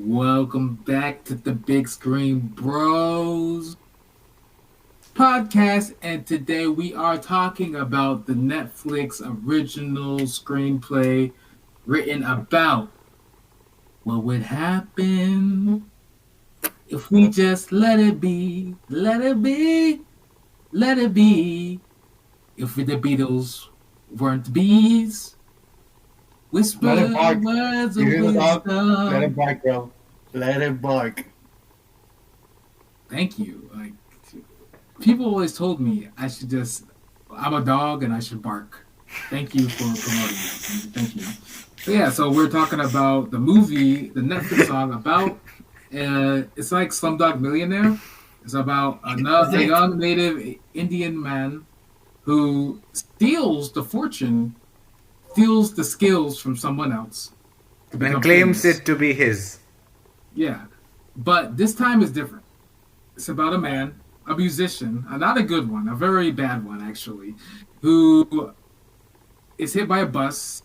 Welcome back to the Big Screen Bros podcast, and today we are talking about the Netflix original screenplay written about what would happen if we just let it be, let it be, let it be. If the Beatles weren't bees, whisper Let it bark. words of You hear the dog? Let wisdom. it bark, bro. Let it bark. Thank you. Like, people always told me I'm a dog and I should bark. Thank you for promoting that. Thank you. So we're talking about the movie, the Netflix song about, it's like Slumdog Millionaire. It's about a young native Indian man who steals the skills from someone else. And claims famous. it to be his. Yeah. But this time is different. It's about a man, a musician, not a good one, a very bad one actually, who is hit by a bus.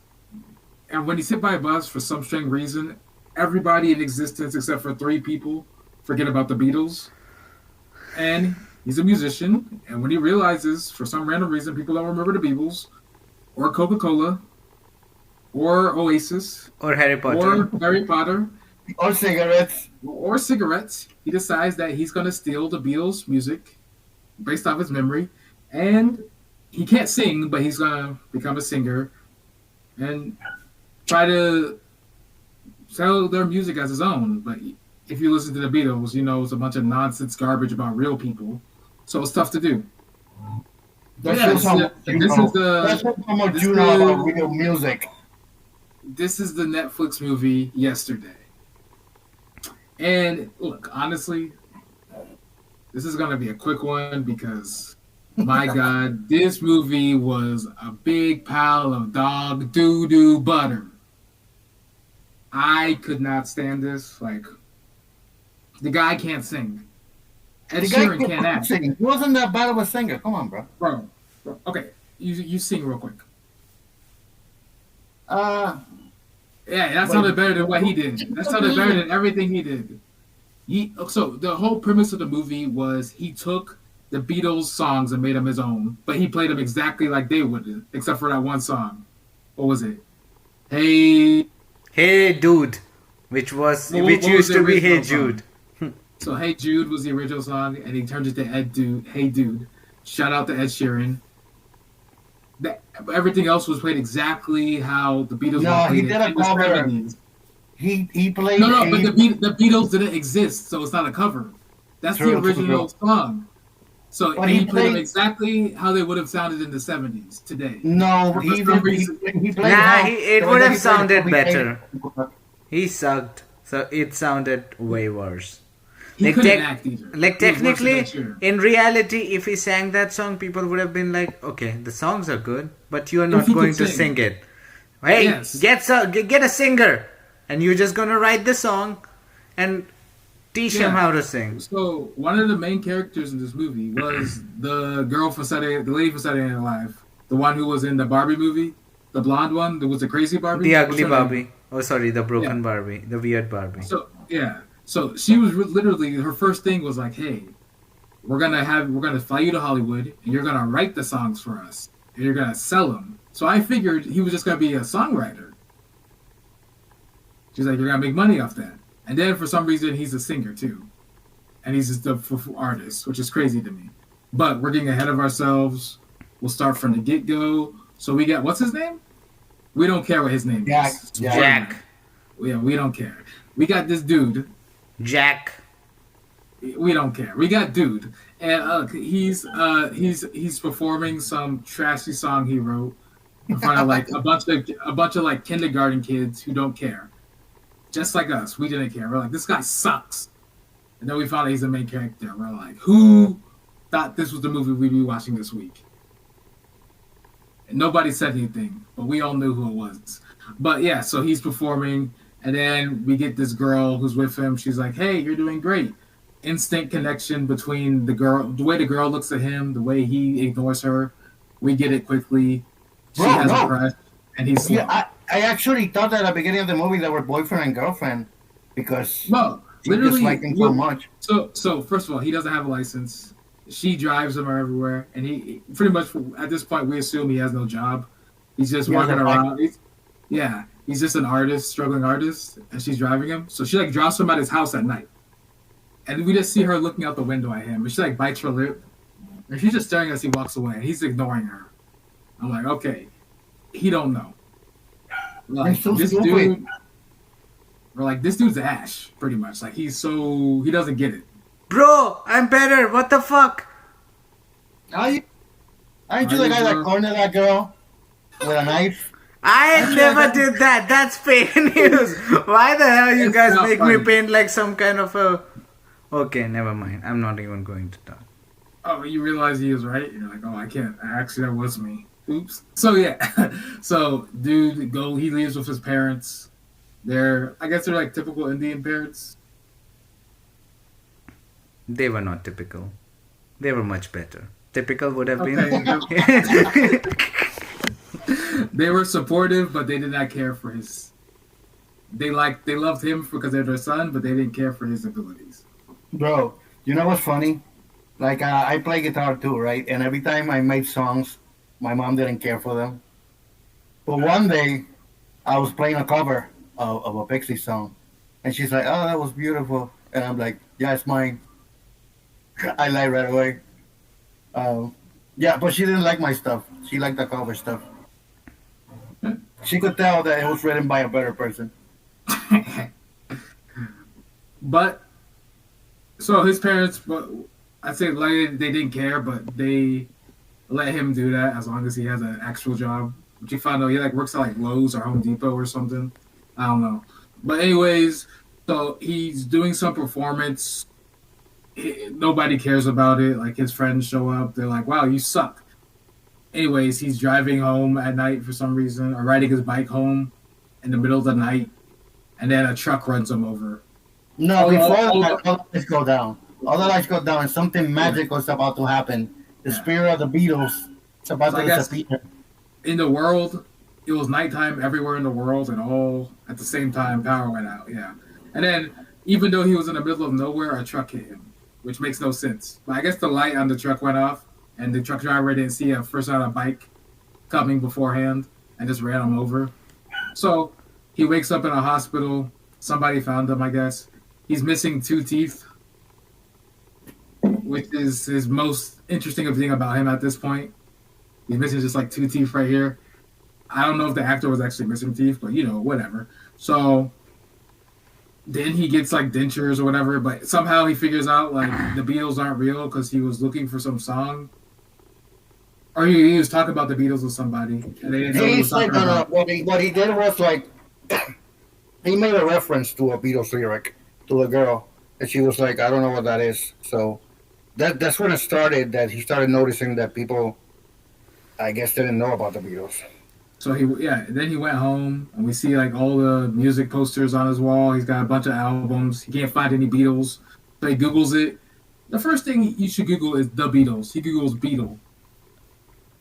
And when he's hit by a bus, for some strange reason, everybody in existence except for 3 people forget about the Beatles. And he's a musician. And when he realizes, for some random reason, people don't remember the Beatles, or Coca-Cola, or Oasis, Or Harry Potter. or Harry Potter, Or cigarettes. or cigarettes, he decides that he's going to steal the Beatles' music based off his memory. And he can't sing, but he's going to become a singer and try to sell their music as his own. But if you listen to the Beatles, you know it's a bunch of nonsense garbage about real people. So it's tough to do. That's Yeah, just how much you this know. is the- That's just how much this you know is- about real music. This is the Netflix movie Yesterday. And look, honestly, this is going to be a quick one because, my God, this movie was a big pile of dog doo-doo butter. I could not stand this. Like, the guy can't sing. Ed The guy Sheeran can't act. sing. He wasn't that bad of a singer. Come on, bro. Bro, okay, you sing real quick. Yeah, that sounded better than what he did. That sounded better than everything he did. So the whole premise of the movie was he took the Beatles songs and made them his own, but he played them exactly like they would, except for that one song. What was it? Hey. Hey Dude, which What used was to the be Hey original Jude. So Hey Jude was the original song, and he turned it to Hey Dude. Shout out to Ed Sheeran. Everything else was played exactly how the Beatles No, were he played did a in the cover. 70s. He played. No, but the Beatles didn't exist, so it's not a cover. That's the original song. So But he he played them played- exactly how they would have sounded in the 70s today. No, For he some played. He played. Nah, how- it the would way have he played sounded he better. played- He sucked, so it sounded way worse. He Like, couldn't tec- act either. Like He was worse than technically, Ed Sheeran. in reality, if he sang that song, people would have been like, "Okay, the songs are good, but you are not he going could to sing. sing it." Hey, Yes. get a singer, and you're just gonna write the song and teach him Yeah. how to sing. So one of the main characters in this movie was the girl from the lady from Saturday Night Live, the one who was in the Barbie movie, the blonde one, that was the crazy Barbie, The What's ugly her name? Barbie. Oh, sorry, the broken Yeah. Barbie, the weird Barbie. So she was literally, her first thing was like, "Hey, we're gonna fly you to Hollywood, and you're gonna write the songs for us, and you're gonna sell them." So I figured he was just gonna be a songwriter. She's like, "You're gonna make money off that," and then for some reason he's a singer too, and he's just a artist, which is crazy to me. But we're getting ahead of ourselves. We'll start from the get go. So we got, what's his name? We don't care what his name Jack. is. Jack. Yeah, we don't care. We got this dude. Jack. We don't care. We got dude, and he's performing some trashy song he wrote in front of like a bunch of like kindergarten kids who don't care, just like us. We didn't care. We're like, this guy sucks, and then we found out he's the main character. We're like, who thought this was the movie we'd be watching this week? And nobody said anything, but we all knew who it was. But yeah, so he's performing, and then we get this girl who's with him. She's like, "Hey, you're doing great." Instant connection between the girl, the way the girl looks at him, the way he ignores her. We get it quickly. She Bro, has no. a crush, and he's slow. Yeah, I actually thought that at the beginning of the movie they were boyfriend and girlfriend. because Well, she just liked literally, him so much. so first of all, he doesn't have a license. She drives him everywhere, and he pretty much at this point we assume he has no job. He's just He has walking a bike. around. Yeah, he's just an artist, struggling artist, and she's driving him. So she like drops him at his house at night, and we just see her looking out the window at him, and she like bites her lip, and she's just staring as he walks away, and he's ignoring her. I'm like, okay, he don't know. Like He's so this stupid. dude, or like this dude's Ash, pretty much. Like he doesn't get it. Bro, I'm better. What the fuck? Aren't you Are the you, guy that bro? cornered that girl with a knife? I never did that. That's fake news. Why the hell you It's guys not make funny. me paint like some kind of a... Okay, never mind. I'm not even going to talk. Oh, you realize he was right. You're like, oh, I can't. Actually, that was me. Oops. So yeah, so dude, he leaves with his parents. I guess they're like typical Indian parents. They were not typical. They were much better. Typical would have Okay. been... They were supportive, but they did not care for his. They loved him because they're their son, but they didn't care for his abilities. Bro, you know what's funny? Like, I play guitar too, right? And every time I made songs, my mom didn't care for them. But one day, I was playing a cover of a Pixie song. And she's like, oh, that was beautiful. And I'm like, yeah, it's mine. I lied right away. Yeah, but she didn't like my stuff. She liked the cover stuff. She could tell that it was written by a better person. But so his parents, but I'd say like they didn't care, but they let him do that as long as he has an actual job. Which you found out he like works at like Lowe's or Home Depot or something. I don't know. But anyways, so he's doing some performance. Nobody cares about it. Like his friends show up, they're like, "Wow, you suck." Anyways, he's driving home at night for some reason, or riding his bike home in the middle of the night, and then a truck runs him over. No, Oh, before oh, that, all the lights go down. All the lights go down, and something magical is about to happen. The Yeah. spirit of the Beatles is about So to I guess- disappear. In the world, it was nighttime everywhere in the world, and all at the same time, power went out. Yeah, and then even though he was in the middle of nowhere, a truck hit him, which makes no sense. But I guess the light on the truck went off, and the truck driver didn't see a person on a bike coming beforehand, and just ran him over. So he wakes up in a hospital. Somebody found him, I guess. He's missing 2 teeth, which is his most interesting thing about him at this point. He's missing just like 2 teeth right here. I don't know if the actor was actually missing teeth, but whatever. So then he gets like dentures or whatever, but somehow he figures out like the Beatles aren't real because he was looking for some song. Or he was talking about the Beatles with somebody, and they didn't know what he was He's like, talking about. what he did was like, he made a reference to a Beatles lyric to a girl, and she was like, I don't know what that is. So that's when it started, that he started noticing that people, I guess, didn't know about the Beatles. So then he went home, and we see like all the music posters on his wall. He's got a bunch of albums. He can't find any Beatles, so he Googles it. The first thing you should Google is the Beatles. He Googles Beatle.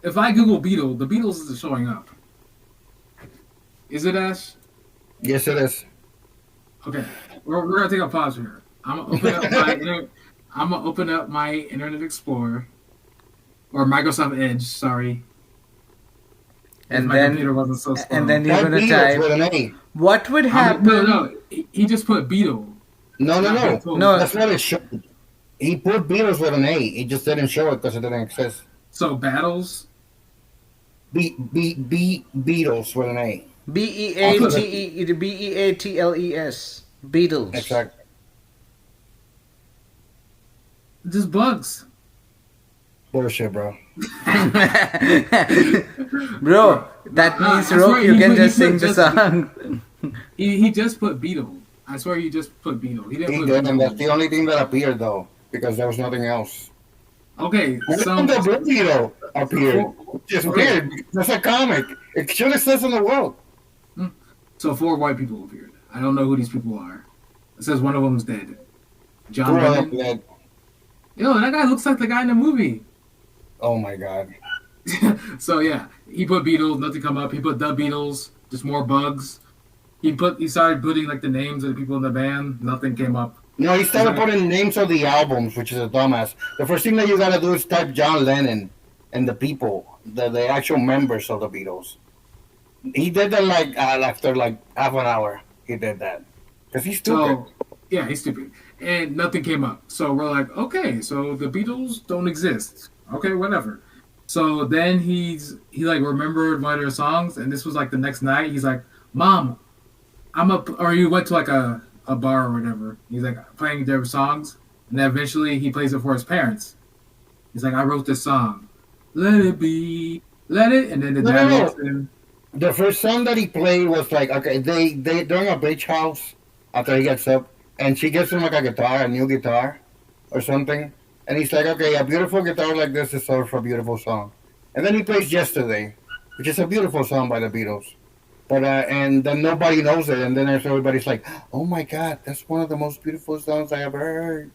If I Google Beatle, the Beatles isn't showing up. Is it, Ash? Yes, it is. Okay, we're gonna take a pause here. I'm gonna open up my Internet Explorer or Microsoft Edge. Sorry, And my then, computer wasn't so slow. and then you're That gonna Beatles type, with an A. what would happen? No. He just put Beatle. No. No. That's what it showed. He put Beatles with an A. He just didn't show it because it didn't exist. So battles. Beatles with an A. Beatles. Beatles. Exactly. Just bugs. Bullshit, bro. Bro, that means I Roke, swear you he can put- just he sing put the just- song. He just put Beatle. I swear he just put Beatle. He didn't He put did, and that's Beatle. the only thing that appeared, though, because there was nothing else. Okay, When so the Blue Beetle appeared, which is Okay. weird. That's a comic. It should exist in the world. 4 white people appeared. I don't know who these people are. It says one of them's dead. John Who are Lennon. they? Yo, that guy looks like the guy in the movie. Oh my god. So yeah, he put Beatles, nothing come up. He put the Beatles, just more bugs. He started putting like the names of the people in the band. Nothing came up. No, he He's started like, putting names of the albums, which is a dumbass. The first thing that you gotta do is type John Lennon and the people, the actual members of the Beatles. He did that like after like half an hour. He did that because he's stupid. so yeah, he's stupid, and nothing came up. So we're like, okay, so the Beatles don't exist. Okay, whatever. So then he like remembered one of their songs, and this was like the next night. He's like, "Mom, I'm up," or he went to like a bar or whatever. He's like playing their songs, and then eventually he plays it for his parents. He's like, "I wrote this song, let it be, let it," and then the No, dad no, walks no. in. The first song that he played was like, okay, they're in a beach house after he gets up, and she gives him like a guitar, a new guitar or something, and he's like, okay, a beautiful guitar like this is sort of a beautiful song, and then he plays Yesterday, which is a beautiful song by the Beatles, but and then nobody knows it, and then everybody's like, oh my God, that's one of the most beautiful songs I ever heard,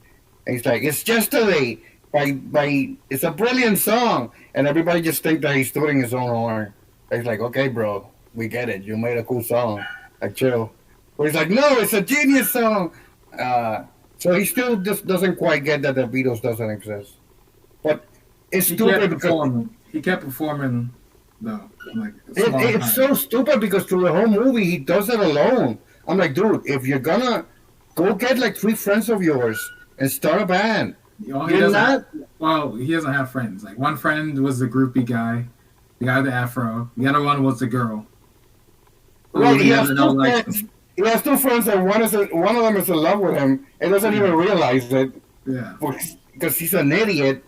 and he's like, it's Yesterday. It's a brilliant song, and everybody just think that he's tooting his own horn. He's like, okay, bro, we get it. You made a cool song. Like, chill. But he's like, no, it's a genius song. So he still just doesn't quite get that the Beatles doesn't exist. But it's He kept stupid because performing. He kept performing though, like a small it's time. so stupid because through the whole movie he does it alone. I'm like, dude, if you're gonna go get like three friends of yours and start a band, You know, he you're doesn't. not. Well, he doesn't have friends. Like one friend was the groupie guy, the guy with the afro. The other one was the girl. Who Right, he he has doesn't know two likes friends. him. He has two friends, and one of them is in love with him. And doesn't even realize it Yeah. because he's an idiot.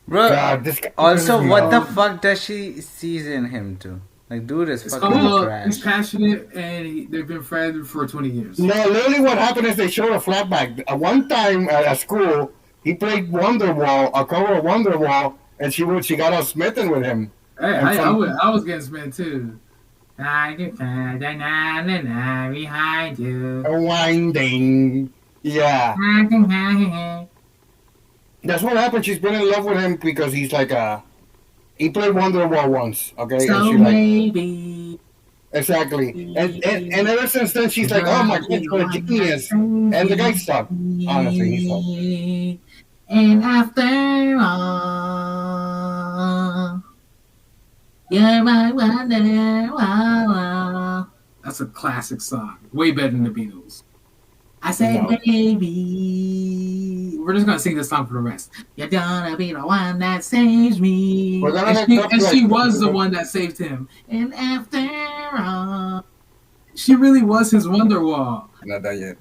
Bro, God, this guy pisses also, me what the off. fuck does she sees in him too? Like, dude is It's fucking called. He's trash. passionate, and they've been friends for 20 years. No, literally, what happened is they showed a flashback. One time at school, he played Wonderwall, a cover of Wonderwall, and she got all smitten with him. Hey, And I was getting spent too. I can find the na behind you. winding, yeah, that's what happened. She's been in love with him because he's like he played Wonderwall once, okay, and So she like maybe. exactly, and ever since then she's like, oh my God, you're a genius, and the guy sucked. Honestly, he sucked. And after all, you're my wonder. That's a classic song. Way better than the Beatles. I say, No. baby. We're just gonna sing this song for the rest. You're gonna be the one that saves me. We're gonna And get she, and copyright she was the strike. one that saved him. And after all, she really was his Wonderwall. Not that yet.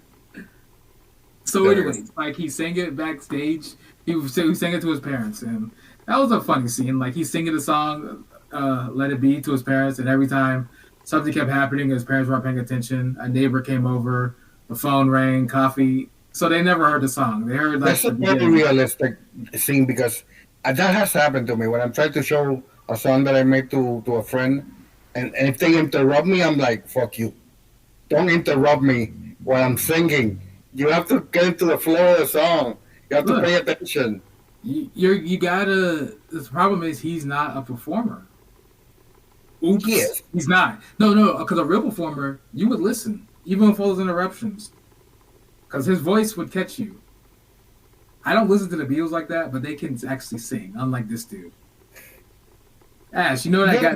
So There anyway, like he sang it backstage. He sang it to his parents, and that was a funny scene. Like he's singing the song "Let It Be" to his parents, and every time something kept happening, his parents weren't paying attention. A neighbor came over, the phone rang, coffee. So they never heard the song. They heard like That's the a very beginning. realistic scene because that has happened to me when I'm trying to show a song that I made to a friend, and if they interrupt me, I'm like, fuck you. Don't interrupt me while I'm singing. You have to get into the flow of the song. You have to Look, pay attention. you gotta. The problem is he's not a performer. Oops, Yes. he's not. No, because a real performer, you would listen even with all those interruptions, because his voice would catch you. I don't listen to the Beatles like that, but they can actually sing, unlike this dude. Ash, you know that guy,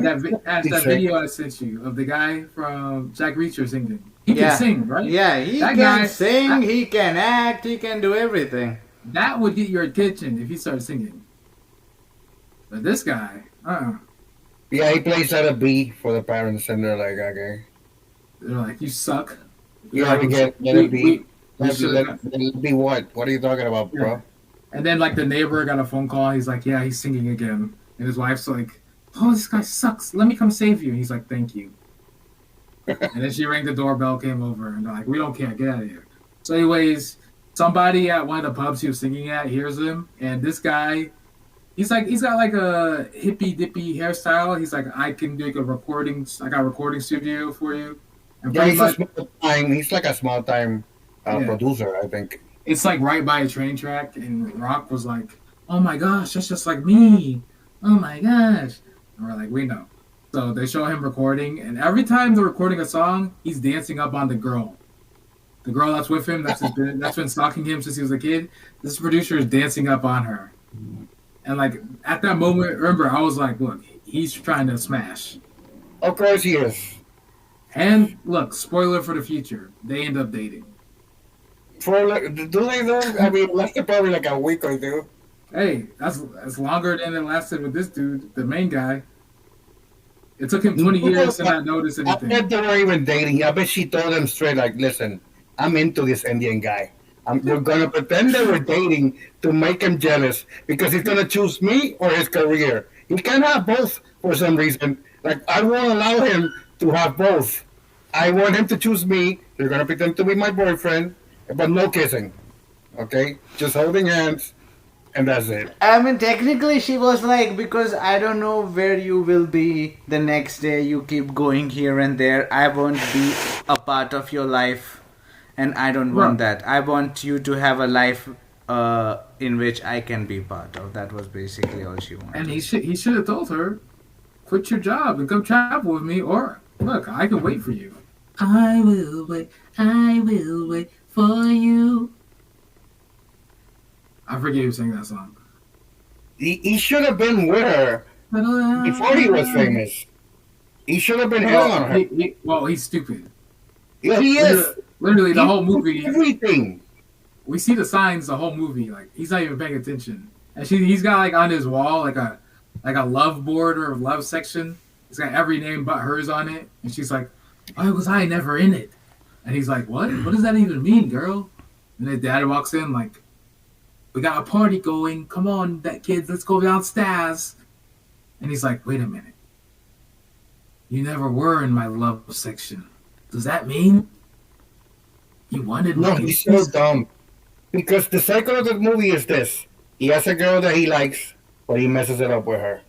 Ash, that video I sent you of the guy from Jack Reacher singing. He can sing, right? Yeah, he That can guy- sing, he can act, he can do everything. That would get your attention if he started singing. But this guy, Yeah, he plays at a B for the parents, and they're like, okay. they're like, you suck. You They're have to like, let it be. we Let should've- it be what? What are you talking about, bro? And then like the neighbor got a phone call. He's like, yeah, he's singing again. And his wife's like, oh, this guy sucks. Let me come save you. And he's like, thank you. And then she rang the doorbell, came over, and they're like, we don't care. Get out of here. So anyways, somebody at one of the pubs he was singing at hears him. And this guy, he's got like a hippy dippy hairstyle. He's like, I can do like a recording. I got a recording studio for you. And Yeah, pretty he's much, a small time. He's like a small time Yeah. producer, I think. it's like right by a train track. And Rock was like, oh my gosh, that's just like me. Oh my gosh. And we're like, we know. So they show him recording, and every time they're recording a song, he's dancing up on the girl. The girl that's with him, that's been stalking him since he was a kid. This producer is dancing up on her, and like at that moment, remember, I was like, "Look, he's trying to smash." Of course he is. And look, spoiler for the future, they end up dating. For like, do they though? I mean, lasted probably like a week or two. Hey, that's longer than it lasted with this dude, the main guy. It took him 20 years to not notice I anything. bet they were even dating. I bet she told him straight, like, "Listen, I'm into this Indian guy. We're gonna pretend they were dating to make him jealous because he's gonna choose me or his career. He can't have both for some reason. Like I won't allow him to have both. I want him to choose me. They're gonna pretend to be my boyfriend, but no kissing. Okay, just holding hands, and that's it." I mean, technically, she was like, because I don't know where you will be the next day. You keep going here and there. I won't be a part of your life, and I don't want that. I want you to have a life in which I can be part of. That was basically all she wanted. And he should have told her, quit your job and come travel with me, or look, I can wait for you. I will wait for you. I forget who sang that song. He should have been with her before he was famous. He should have been hitting on her. He's stupid. Yeah, he is. Literally, the whole movie. Everything. We see the signs the whole movie. Like he's not even paying attention. And he's got like on his wall like a love board or love section. It's got every name but hers on it. And she's like, "Why was I never in it?" And he's like, "What? What does that even mean, girl?" And his dad walks in like, "We got a party going. Come on, kids, let's go downstairs." And he's like, "Wait a minute. You never were in my love section. Does that mean you wanted No, my he's kisses?" so dumb. Because the cycle of the movie is this. He has a girl that he likes, but he messes it up with her.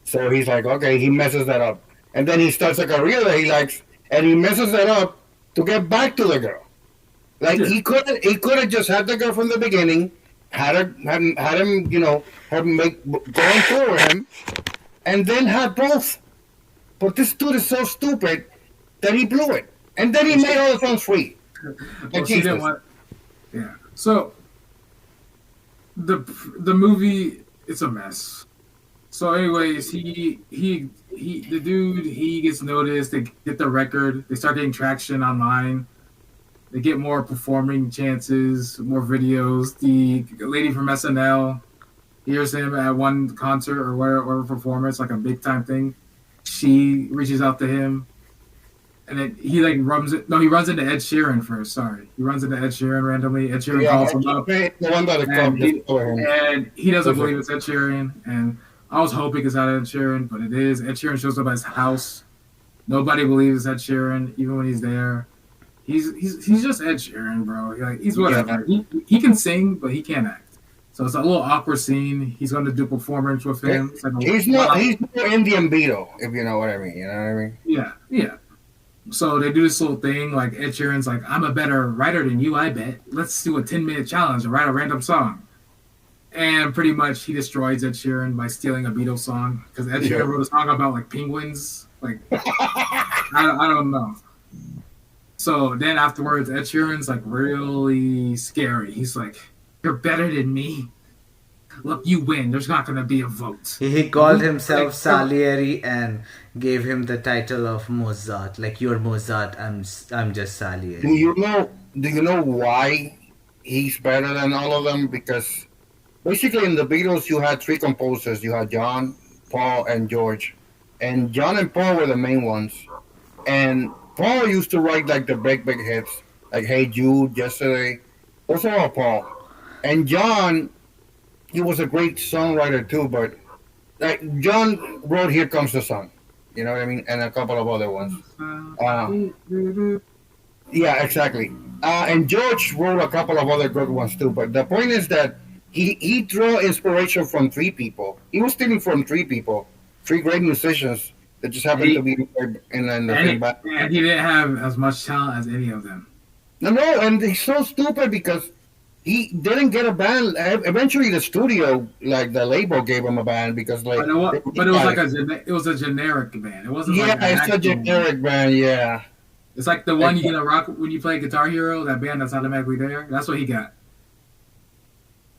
So he's like, okay, he messes that up. And then he starts a career that he likes, and he messes that up to get back to the girl. Like, he could have just had the girl from the beginning, had him, going for him, and then had both. But this dude is so stupid that he blew it. And then he made all the songs free. Well, she didn't want. Yeah. So the movie, it's a mess. So, anyways, he the dude, he gets noticed. They get the record. They start getting traction online. They get more performing chances, more videos. The lady from SNL hears him at one concert or whatever performance, like a big time thing. She reaches out to him. And then he like runs into Ed Sheeran first. Sorry, he runs into Ed Sheeran randomly. Ed Sheeran calls him up, The one by the club and he doesn't believe it's Ed Sheeran. And I was hoping it's not Ed Sheeran, but it is. Ed Sheeran shows up at his house. Nobody believes Ed Sheeran, even when he's there. He's just Ed Sheeran, bro. Like he's whatever. Yeah. He can sing, but he can't act. So it's a little awkward scene. He's going to do performance with him. It's like he's no Indian Beatle, if you know what I mean. You know what I mean? Yeah. So they do this little thing, like Ed Sheeran's like, "I'm a better writer than you, I bet. Let's do a 10-minute challenge and write a random song." And pretty much he destroys Ed Sheeran by stealing a Beatles song. Because Ed Sheeran wrote a song about like penguins. Like, I don't know. So then afterwards, Ed Sheeran's like really scary. He's like, "You're better than me. Look, you win. There's not going to be a vote." He called himself Salieri and gave him the title of Mozart. Like, "You're Mozart, I'm just Salieri." Do you know why he's better than all of them? Because basically in the Beatles you had three composers. You had John, Paul, and George. And John and Paul were the main ones. And Paul used to write like the big hits, like "Hey Jude," "Yesterday." Those are all Paul. And John, he was a great songwriter too, but like John wrote "Here Comes the Sun," you know what I mean, and a couple of other ones. Yeah, exactly. And George wrote a couple of other good ones too. But the point is that he drew inspiration from three people. He was stealing from three people, three great musicians that just happened to be in the same band. And he didn't have as much talent as any of them. No, and he's so stupid because he didn't get a band. Eventually, the studio, like the label, gave him a band because like. But it was like it was a generic band. It wasn't like Yeah, an it's a actual generic band. Yeah, It's like the one you get a rock when you play Guitar Hero, that band that's automatically there. That's what he got.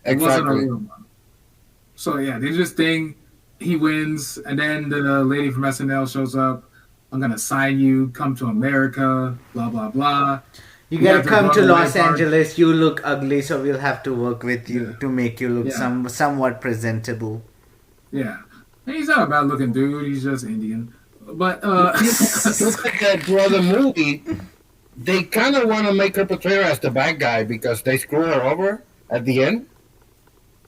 It wasn't a exactly. real one. So yeah, they do this thing. He wins, and then the lady from SNL shows up. I'm gonna sign you. Come to America. Blah blah blah. You You gotta have to come run to away Los part. Angeles. You look ugly, so we'll have to work with you Yeah. to make you look Yeah. somewhat presentable. Yeah, and he's not a bad looking dude. He's just Indian. But Just like that throughout the movie, they kind of want to make her portray her as the bad guy because they screw her over at the end.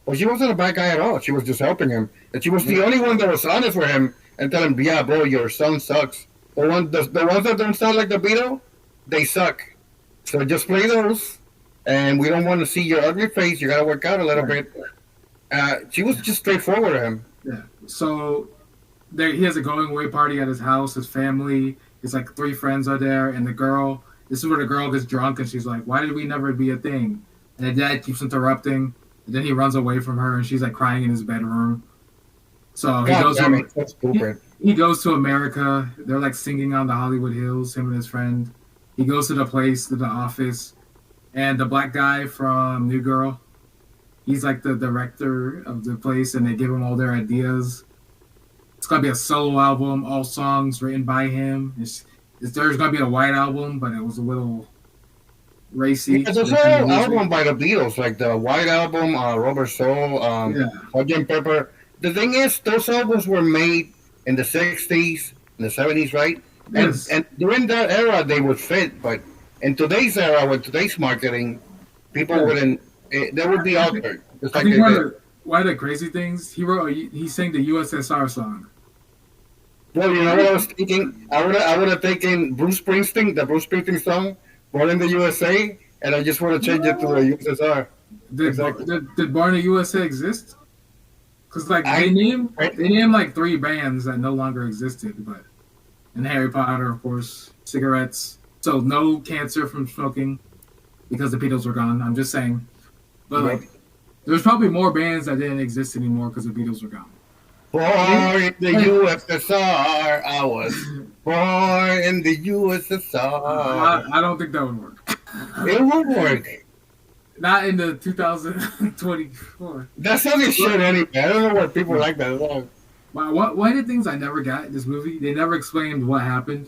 Well, she wasn't a bad guy at all. She was just helping him. And she was the only one that was honest with him and tell him, yeah, bro, your son sucks. The ones that don't sound like the Beatles, they suck. So just play those. And we don't want to see your ugly face. You got to work out a little bit. She was just straightforward to him. yeah, so he has a going away party at his house. His family, his like 3 friends are there, and the girl. This is where the girl gets drunk, and she's like, "Why did we never be a thing?" And the dad keeps interrupting. And then he runs away from her, and she's like crying in his bedroom. So he God goes damn to it, that's stupid. he goes to America. They're like singing on the Hollywood Hills. Him and his friend. He goes to the place, to the office, and the black guy from New Girl. He's like the director of the place, and they give him all their ideas. It's gonna be a solo album, all songs written by him. There's gonna be a white album, but it was a little racy. Yeah, there's a whole album by the Beatles, like the White Album, Rubber Soul, Yeah. Sgt. Pepper. The thing is, those albums were made in the 60s, in the 70s, right? Yes. And during that era, they would fit, but in today's era, with today's marketing, people Yeah. wouldn't, they would be altered. Just I like think they did. one of the crazy things he sang the USSR song. Well, you know what I was thinking? I would have taken Bruce Springsteen, the Bruce Springsteen song, Born in the USA, and I just want to change it to the USSR. Did Exactly. did Born in the USA exist? Because like they named like 3 bands that no longer existed, but and Harry Potter, of course, cigarettes. So no cancer from smoking because the Beatles were gone. I'm just saying, but like there's probably more bands that didn't exist anymore because the Beatles were gone. Born in the USSR, I was born in the USSR. I don't think that would work. It would work. Not in the 2024. That's how they should anyway. I don't know why people like that. One of the things I never got in this movie, they never explained what happened,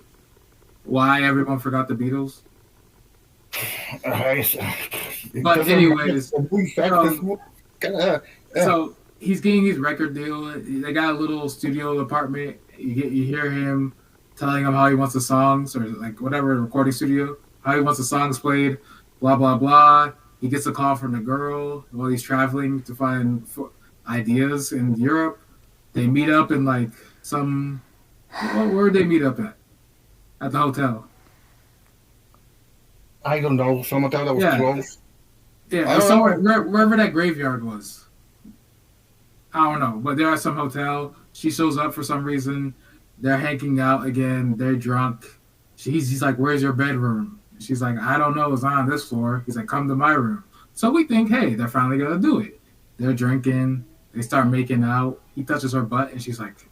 why everyone forgot the Beatles. But anyways, so he's getting his record deal. They got a little studio apartment. You hear him telling him how he wants the songs, or like whatever recording studio, how he wants the songs played. Blah blah blah. He gets a call from the girl while he's traveling to find ideas in Europe. They meet up in like where did they meet up at? At the hotel. I don't know. Some hotel that was closed. Yeah, somewhere wherever that graveyard was. I don't know, but they're at some hotel. She shows up for some reason. They're hanging out again. They're drunk. He's like, "Where's your bedroom?" She's like, "I don't know. It's on this floor." He's like, "Come to my room." So we think, hey, they're finally gonna do it. They're drinking. They start making out. He touches her butt, and she's like,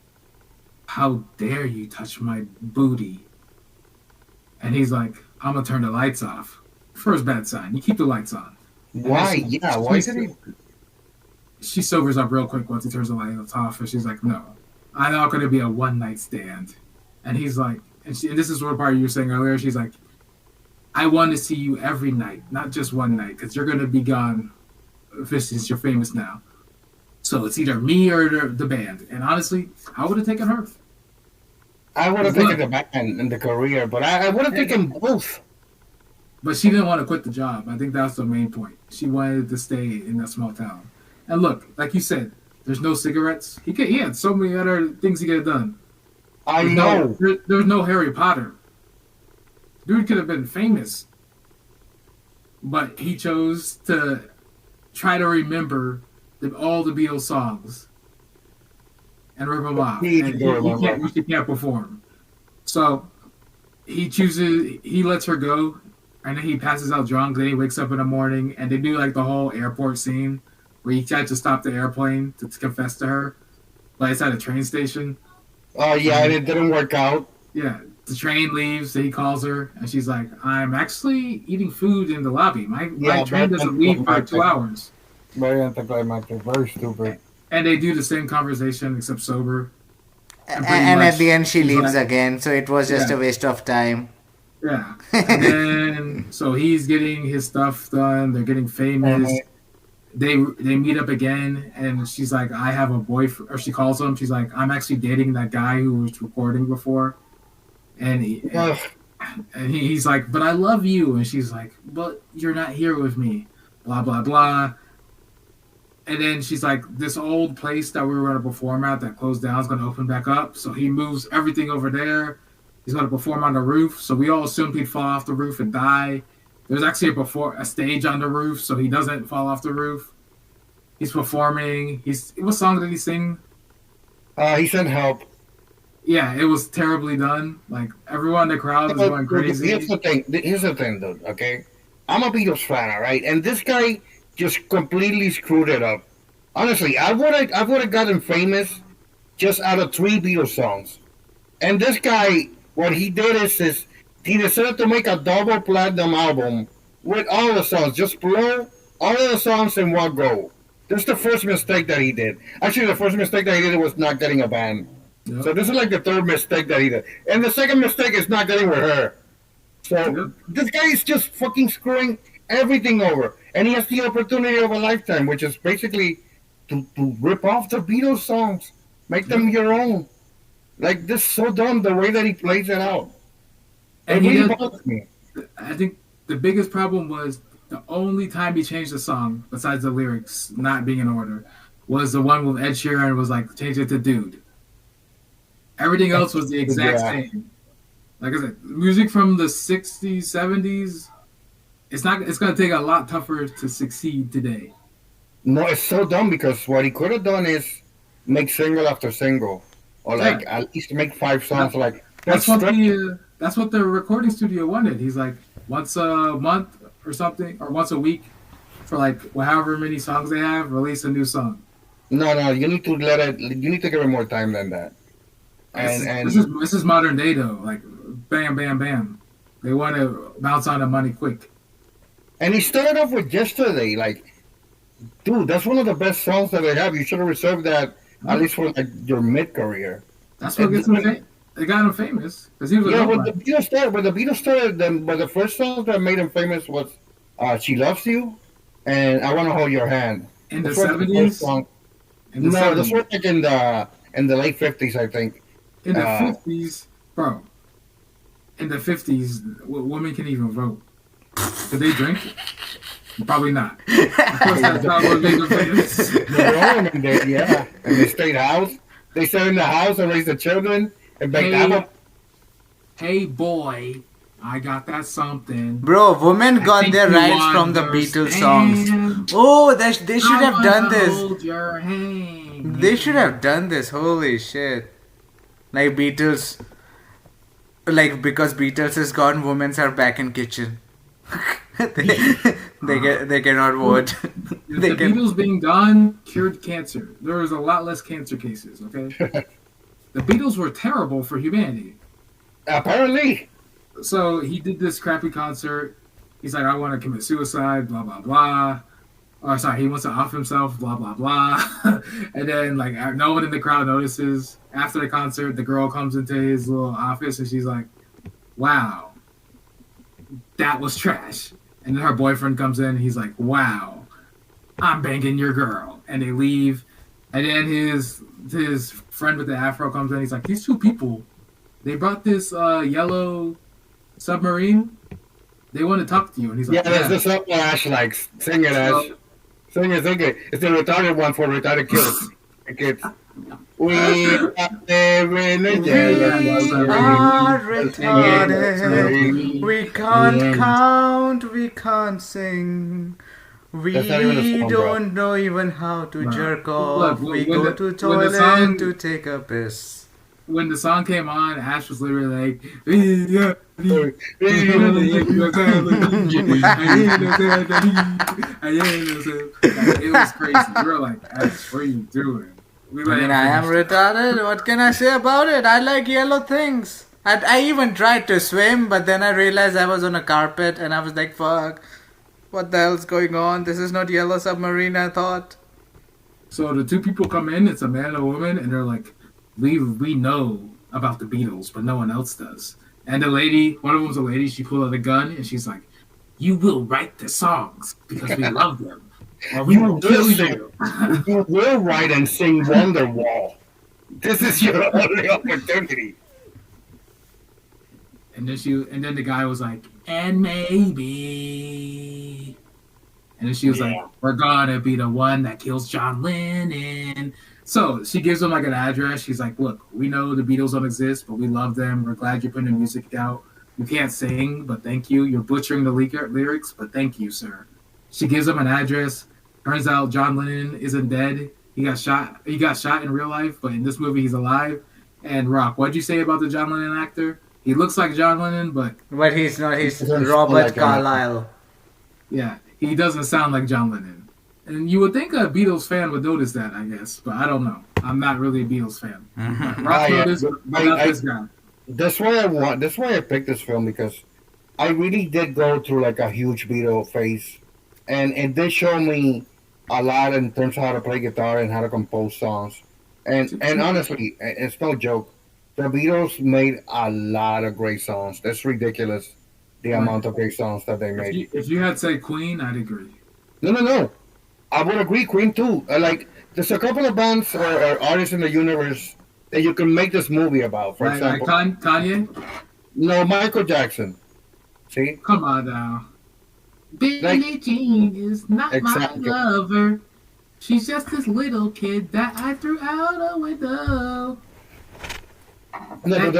"How dare you touch my booty?" And he's like, "I'm gonna turn the lights off." First bad sign. You keep the lights on. Why? Yeah. Why did he? She sobers up real quick once he turns the lights off, and she's like, "No, I'm not gonna be a one night stand." And he's like, and this is what part you were saying earlier. She's like, "I want to see you every night, not just one night, because you're gonna be gone since you're famous now. So it's either me or the band." And honestly, I would have taken her. I would have taken the band and the career, but I would have taken both. But she didn't want to quit the job. I think that's the main point. She wanted to stay in that small town. And look, like you said, there's no cigarettes. He had so many other things he could have done. I know. There's no Harry Potter. Dude could have been famous. But he chose to try to remember all the Beatles songs and rip them off. And he can't perform. So he lets her go. and then he passes out drunk. Then he wakes up in the morning, and they do like the whole airport scene where he tried to stop the airplane to confess to her, but it's at a train station. Oh yeah, and it didn't work out. Yeah, the train leaves. So he calls her, and she's like, "I'm actually eating food in the lobby. My train doesn't leave for 2 hours." Very anticlimactic. Very stupid. And they do the same conversation except sober. And at the end, she leaves like, again. So it was just a waste of time. Yeah. And then so he's getting his stuff done. They're getting famous. They meet up again, and she's like, "I have a boyfriend," or she calls him. She's like, "I'm actually dating that guy who was recording before," and he's like, "But I love you," and she's like, "But you're not here with me," blah blah blah. And then she's like, "This old place that we were going to perform at that closed down is going to open back up," so he moves everything over there. He's going to perform on the roof, so we all assumed he'd fall off the roof and die. There's actually a stage on the roof, so he doesn't fall off the roof. He's performing. What song did he sing? He said help. Yeah, it was terribly done. Like everyone in the crowd is going crazy. Here's the thing, dude. Okay, I'm a Beatles fan, all right, and this guy just completely screwed it up. Honestly, I would have gotten famous just out of 3 Beatles songs, and this guy, what he did is he decided to make a double platinum album with all the songs. Just blow all of the songs in one go. That's the first mistake that he did. Actually, the first mistake that he did was not getting a band. Yep. So this is like the third mistake that he did. And the second mistake is not getting with her. So This guy is just fucking screwing everything over. And he has the opportunity of a lifetime, which is basically to rip off the Beatles songs. Make them your own. Like, this is so dumb, the way that he plays it out. And I think the biggest problem was the only time he changed the song, besides the lyrics not being in order, was the one with Ed Sheeran was like, change it to Dude. Everything else was the exact same. Like I said, music from the 60s, 70s, it's going to take a lot tougher to succeed today. No, it's so dumb because what he could have done is make single after single. Or like at least make 5 songs. That's what the recording studio wanted. He's like, once a month or something, or once a week, for like however many songs they have, release a new song. No, you need to you need to give it more time than that. And this is modern day though. Like, bam, bam, bam. They want to bounce on the money quick. And he started off with Yesterday. Like, dude, that's one of the best songs that they have. You should have reserved that at least for like your mid-career. That's what gets him. They got him famous because he was. Yeah, when the Beatles started, the first song that made him famous was "She Loves You" and "I Want to Hold Your Hand." In the 70s. No, this was like in the late 50s, I think. In the 50s, bro. In the 50s, women can even vote. Did they drink? Probably not. Of course, that's not what made them famous. The women did, yeah. And they stayed house. They stayed in the house and raised the children and baked apple. Hey, boy, I got that something. Bro, women got their rights from the Beatles songs. Oh, they should have done this. Hold your hand. They should have done this. Holy shit. Like Beatles. Like, because Beatles is gone, women are back in kitchen. they cannot vote. The Beatles being gone cured cancer. There was a lot less cancer cases, okay? The Beatles were terrible for humanity. Apparently. So he did this crappy concert. He's like, I want to commit suicide, blah, blah, blah. Or sorry, he wants to off himself, blah, blah, blah. And then, like, no one in the crowd notices. After the concert, the girl comes into his little office and she's like, wow, that was trash. And then her boyfriend comes in and he's like, wow, I'm banging your girl. And they leave. And then his friend with the afro comes in. He's like, these two people, they brought this yellow submarine. They want to talk to you. And he's like, there's this up Ash like sing it, Ash. Sing it. It's the retarded one for retarded kids. Kids. We are retarded. We can't count. We can't sing. We don't know even how to jerk off. We go to toilet to take a piss. when the song came on, Ash was literally like, "Yeah, I ain't no sad like, it was crazy. We were like, Ash, what are you doing? We let him I am finish. retarded. What can I say about it? I like yellow things. I even tried to swim, but then I realized I was on a carpet and I was like, fuck. What the hell's going on? This is not Yellow Submarine, I thought. So the two people come in, it's a man and a woman, and they're like, we know about the Beatles, but no one else does. And the lady, one of them's a lady, she pulled out a gun and she's like, you will write the songs because we love them. Or we will kill you. You will write and sing Wonderwall. This is your only opportunity. And then the guy was like, and maybe. And then she was like, we're gonna be the one that kills John Lennon. So she gives him like an address. She's like, look, we know the Beatles don't exist, but we love them. We're glad you're putting the music out. You can't sing, but thank you. You're butchering the lyrics, but thank you, sir. She gives him an address. Turns out John Lennon isn't dead. He got shot. He got shot in real life, but in this movie he's alive. And Rock, what'd you say about the John Lennon actor? He looks like John Lennon, but he's not. He's Robert Carlyle. Yeah, he doesn't sound like John Lennon. And you would think a Beatles fan would notice that, I guess, but I don't know. I'm not really a Beatles fan. Rock noticed, but not this guy. That's why I picked this film, because I really did go through like a huge Beatle phase, and it did show me a lot in terms of how to play guitar and how to compose songs. And honestly, it's no joke. The Beatles made a lot of great songs. That's ridiculous, the amount of great songs that they made. If you had said Queen, I'd agree. No. I would agree, Queen too. Like, there's a couple of bands or artists in the universe that you can make this movie about. For example, like Kanye. No, Michael Jackson. See? Come on now. Billie Jean is not my lover. She's just this little kid that I threw out a window. No, but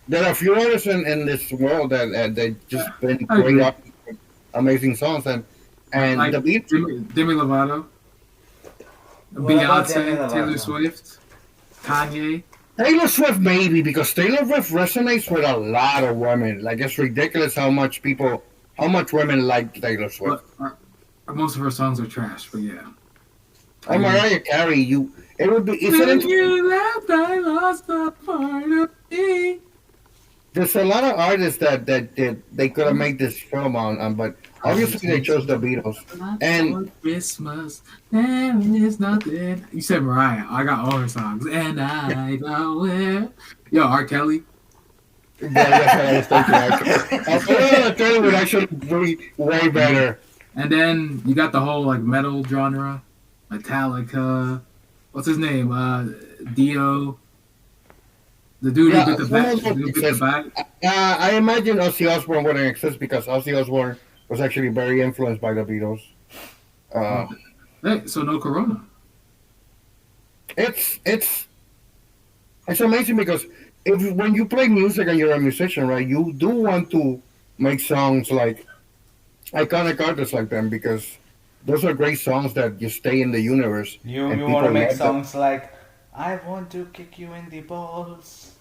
there are a few artists in this world that they just been great up amazing songs, and like the beat. Demi Lovato, Beyonce, Taylor Swift, Kanye. Taylor Swift maybe, because Taylor Swift resonates with a lot of women. Like, it's ridiculous how much women like Taylor Swift. Most of her songs are trash, but yeah. Oh, Mariah Carey, it would be. When you left, I lost a part of me. There's a lot of artists that they could have made this film on, but obviously they chose the Beatles. And Christmas, there is nothing. You said Mariah. I got all her songs, and I know where. Yo, R. Kelly. Yeah, that's what I was thinking. I feel like Kelly would actually be way better. And then you got the whole like metal genre, Metallica. What's his name? Dio. The dude who bit the back. I imagine Ozzy Osbourne wouldn't exist because Ozzy Osbourne was actually very influenced by the Beatles. Hey, so no Corona. It's amazing because when you play music and you're a musician, right, you do want to make songs like iconic artists like them, because those are great songs that just stay in the universe. You want to make songs like I want to kick you in the balls.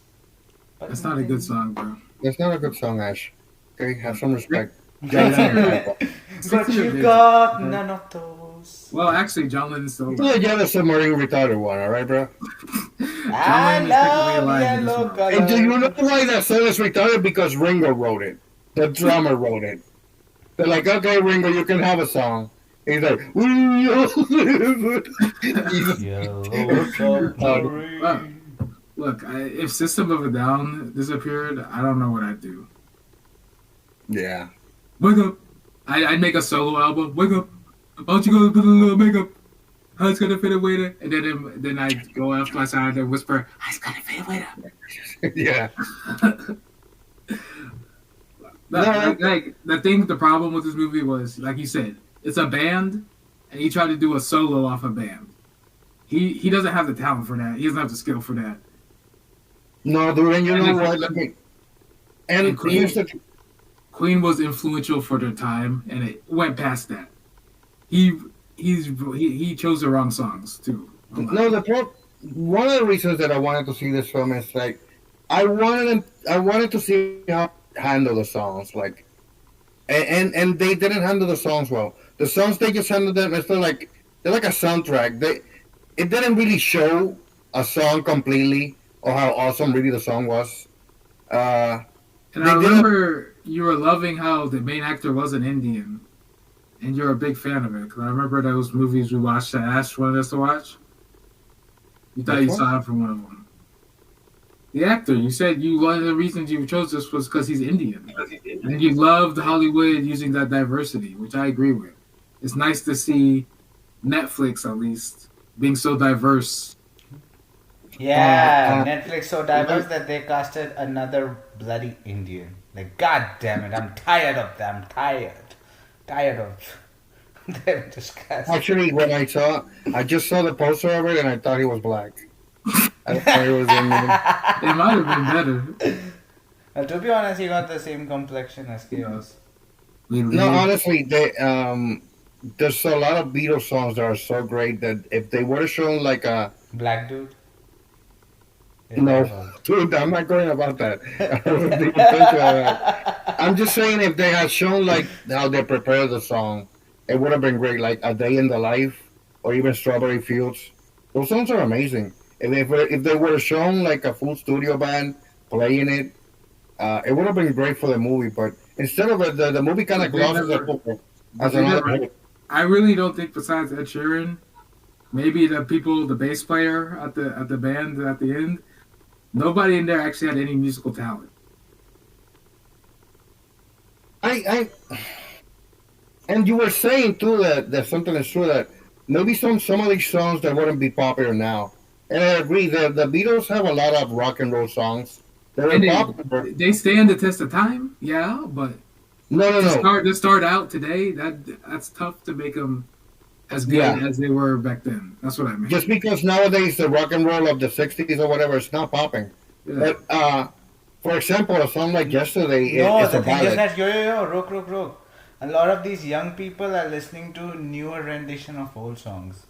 That's not a good song, bro. That's not a good song, Ash. Okay, have some respect. But you got none of those. Well, actually, John Lennon's still alive. Yeah, the submarine retarded one, alright, bro? I love yellow color. And do you know why that song is retarded? Because Ringo wrote it. The drummer wrote it. They're like, okay, Ringo, you can have a song. He's like, look, if System of a Down disappeared, I don't know what I'd do. Yeah. Wake up. I'd make a solo album. Wake up. Why don't you go put a little makeup? How it's gonna fit away there? And then I'd go off my side and whisper, how it's gonna fit away there? Yeah. The problem with this movie was, like you said, it's a band, and he tried to do a solo off a band. He doesn't have the talent for that. He doesn't have the skill for that. No, dude, and you know what? And Queen was influential for their time, and it went past that. He chose the wrong songs too. No, the one of the reasons that I wanted to see this film is like I wanted to see how they handle the songs, like, and they didn't handle the songs well. The songs they just handled them. It's like they're like a soundtrack. It didn't really show a song completely or how awesome really the song was. Uh, And I they didn't. remember you were loving how the main actor was an Indian, and you're a big fan of it. Because I remember those movies we watched that Ash wanted us to watch. You thought Which you one? saw him from one of them. The actor, you said you one of the reasons you chose this was because he's Indian, and you loved Hollywood using that diversity, which I agree with. It's nice to see Netflix at least being so diverse. Yeah, Uh, Netflix so diverse that they casted another bloody Indian. Like, god damn it, I'm tired of them. Tired of them just casting. Actually, when I just saw the poster of it and I thought he was black. I thought he was Indian. It might have been better. To be honest, he got the same complexion as Chaos. No, honestly, there's a lot of Beatles songs that are so great that if they would have shown like a Black dude? It no, was. dude, I'm not going about that. I wasn't even thinking of that. I'm just saying if they had shown like how they prepared the song, it would have been great. Like A Day in the Life or even Strawberry Fields. Those songs are amazing. If they would have shown like a full studio band playing it, it would have been great for the movie. But instead of it, the movie kind of They glosses never- it But as they another never, movie. I really don't think besides Ed Sheeran, maybe the bass player at the band at the end, nobody in there actually had any musical talent. I and you were saying too that something is true that maybe some of these songs that wouldn't be popular now. And I agree the Beatles have a lot of rock and roll songs that are And popular. they stand the test of time, yeah, but No, no, no. to start out today, that's tough to make them as good Yeah. as they were back then. That's what I mean. Just because nowadays the rock and roll of the '60s or whatever is not popping. Yeah. But for example, a song like Yesterday No, is the a thing is ballad. that rook. A lot of these young people are listening to newer rendition of old songs.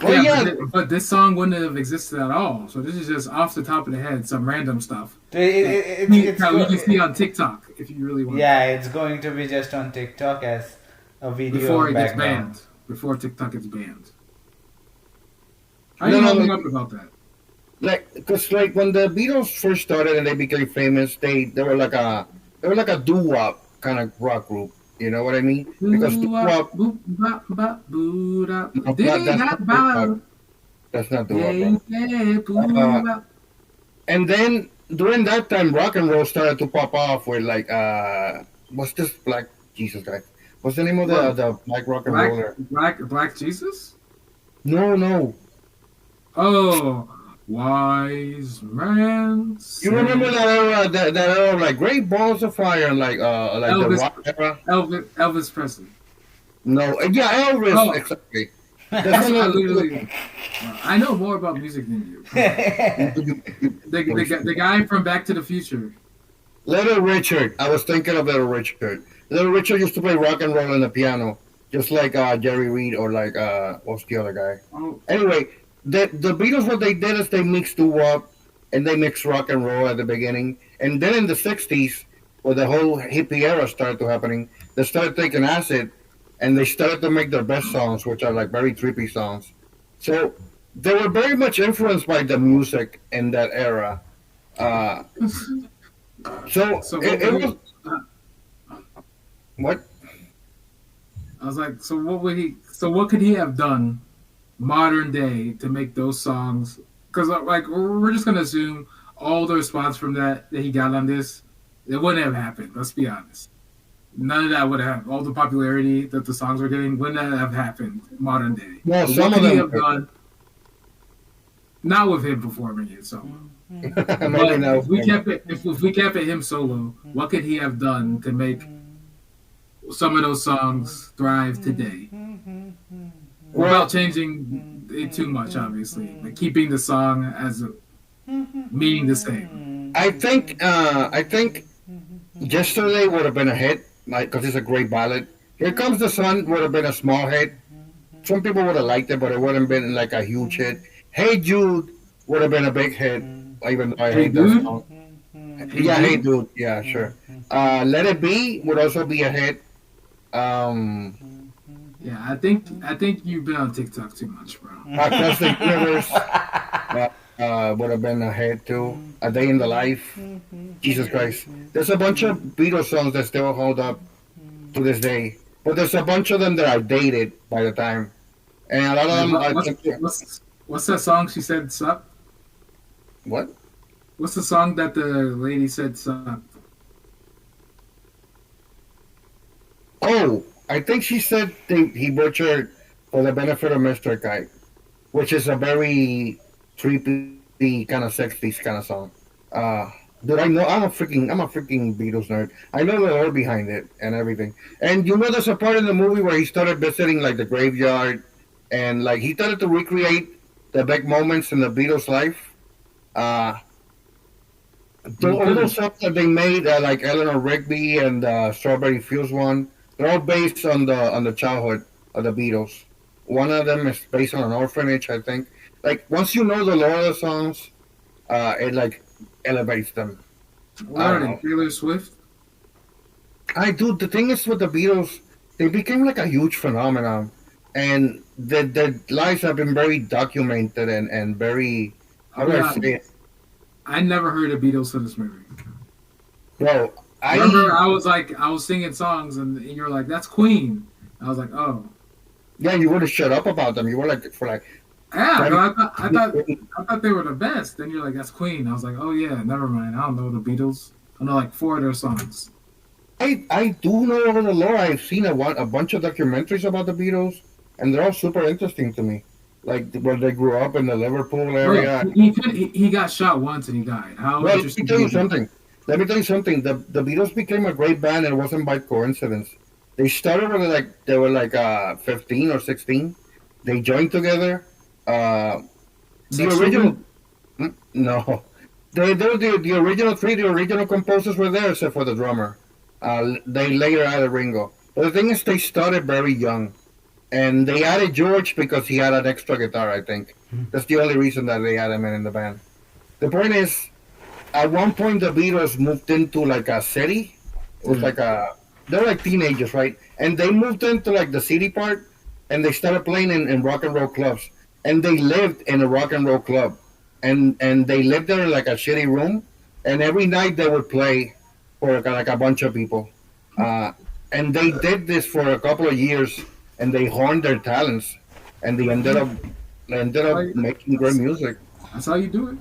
Well, yeah, but this song wouldn't have existed at all. So this is just off the top of the head, some random stuff. It's That we can see on TikTok if you really want. yeah, it's going to be just on TikTok as a video Before it gets background. banned. Before TikTok gets banned. How are No, you no, holding no. up about that? like because like when the Beatles first started and they became famous, they were like a doo wop kind of rock group. You know what I mean? Because doo wop, Boop, bop, bop, boo, da. no, Ding, that's da, not ba. doo-wop. That's not doo Yeah, wop. yeah, boo, Uh, bop. And then during that time, rock and roll started to pop off with like what's this black Jesus guy? What's the name of the black rock and roller? Black Jesus? No, no. Oh, wise man. You remember that era? That era of like Great Balls of Fire and like the Elvis. rock era? Elvis Presley. No, yeah, Elvis Oh. exactly. I That's literally, I know more about music than you. The guy from Back to the Future. Little Richard. I was thinking of Little Richard. Little Richard used to play rock and roll on the piano, just like Jerry Reed or like what's the other guy? Oh, Anyway, the Beatles, what they did is they mixed doo wop and they mixed rock and roll at the beginning, and then in the '60s, where the whole hippie era started to happening, they started taking acid, and they started to make their best songs, which are like very trippy songs. So they were very much influenced by the music in that era. Uh, so so it was what? I was like, so what would he? So what could he have done, modern day, to make those songs? Because like we're just gonna assume all the response from that he got on this, it wouldn't have happened. Let's be honest. None of that would have all the popularity that the songs were getting wouldn't have happened modern day. Well, But some what of could he them. have done? Not with him performing it solo. Maybe But no. if we kept it him solo, what could he have done to make some of those songs thrive today without changing it too much? Obviously, like keeping the song as a, meaning the same. I think Yesterday would have been a hit, like because it's a great ballad. Here Comes the Sun would have been a small hit. Some people would have liked it, but it wouldn't have been like a huge hit. Hey Jude would have been a big hit, even though I Hey hate that dude, song. hey Yeah, Hey dude. Dude, yeah, sure. Let It Be would also be a hit. Um, Yeah, I think you've been on TikTok too much, bro. Across the Universe uh, would have been a hit too. A Day in the Life. Jesus Christ. There's a bunch of Beatles songs that still hold up to this day. But there's a bunch of them that are dated by the time. And a lot of Like them, what, I what's think, yeah. what's that song she said sucked? What? What's the song that the lady said sucked? Oh, I think she said he butchered For the Benefit of Mr. Kite, which is a very creepy kind of 60s kind of song. Uh, Dude, I know I'm a freaking Beatles nerd. I know the lore behind it and everything. And you know, there's a part in the movie where he started visiting like the graveyard, and like he started to recreate the big moments in the Beatles' life. Uh, He all could those have. songs that they made, like Eleanor Rigby and Strawberry Fields one, they're all based on the childhood of the Beatles. One of them is based on an orphanage, I think. Like once you know the lore of the songs, it like elevates them. What I are don't they? know. Taylor Swift? I do. The thing is with the Beatles, they became like a huge phenomenon, and their lives have been very documented and very, how I'll do be I say honest. it? I never heard of Beatles to this movie. Well, Remember, I I was singing songs, and you're like, "That's Queen." I was like, "Oh, yeah, you would have shut up about them. You were like for like yeah," but 10, I thought they were the best. Then you're like, "That's Queen." I was like, "Oh yeah, never mind. I don't know the Beatles. I know like four of their songs." I do know all the lore. I've seen a bunch of documentaries about the Beatles, and they're all super interesting to me. Like where they grew up in the Liverpool Bro, area. he got shot once and he died. How Well, let me interesting tell you is that? something. Let me tell you something. The Beatles became a great band, and it wasn't by coincidence. They started when they were like 15 or 16. They joined together. Uh, the Sexually? original no, they were the original three. The original composers were there, except for the drummer. They later added Ringo. But the thing is, they started very young, and they added George because he had an extra guitar. I think that's the only reason that they had him in the band. The point is, at one point the Beatles moved into like a city. It was Yeah. like they're like teenagers, right? And they moved into like the city part, and they started playing in rock and roll clubs. And they lived in a rock and roll club, and they lived there in like a shitty room. And every night they would play for like a bunch of people. Uh, and they did this for a couple of years, and they honed their talents, and they ended up Like, making great that's, music. that's how you do it.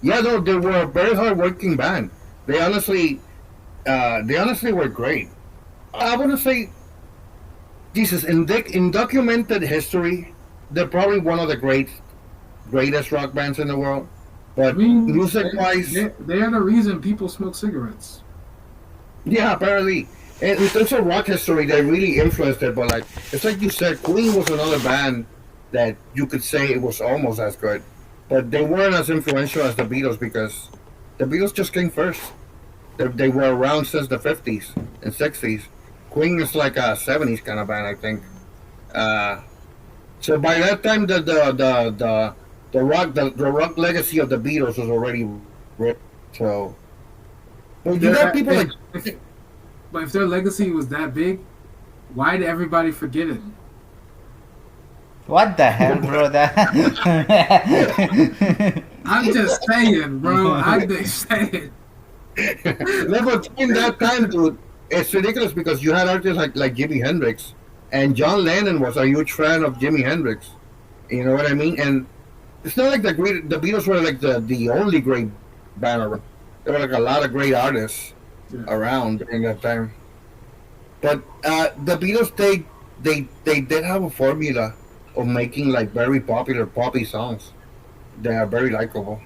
Yeah, no, they were a very hard working band. They honestly, they honestly were great. I want to say, Jesus, in documented history, they're probably one of the greatest rock bands in the world. I But mean, music wise, they are the reason people smoke cigarettes. yeah, apparently. And in terms of rock history, they really influenced it. But like, it's like you said, Queen was another band that you could say it was almost as good, but they weren't as influential as the Beatles because the Beatles just came first. They were around since the 50s and 60s. Queen is like a 70s kind of band, I think. Uh, so by that time, the rock legacy of the Beatles was already written. So, but you got people like If, but if their legacy was that big, why did everybody forget it? What the hell, bro? I'm just saying, bro. I'm just saying. no, but in that time, dude, it's ridiculous because you had artists like Jimi Hendrix, and John Lennon was a huge fan of Jimi Hendrix. You know what I mean? And it's not like the Beatles were like the only great band around. There were like a lot of great artists Yeah. around during that time. But the Beatles, they did have a formula of making like very popular poppy songs. They are very likable.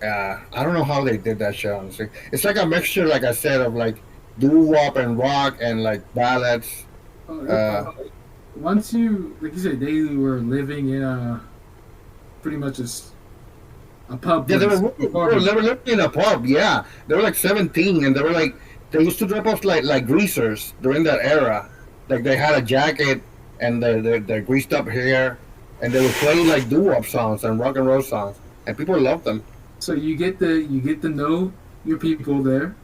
I don't know how they did that shit. Honestly, it's like a mixture, like I said, of like doo wop and rock and like ballads. Uh, Once you, like you said, they were living in a pretty much a pub yeah, place. they were living in a pub. Yeah, they were like 17, and they used to drop off like greasers during that era. Like they had a jacket and their greased up hair, and they would play like doo-wop songs and rock and roll songs, and people loved them. So you get to know your people there,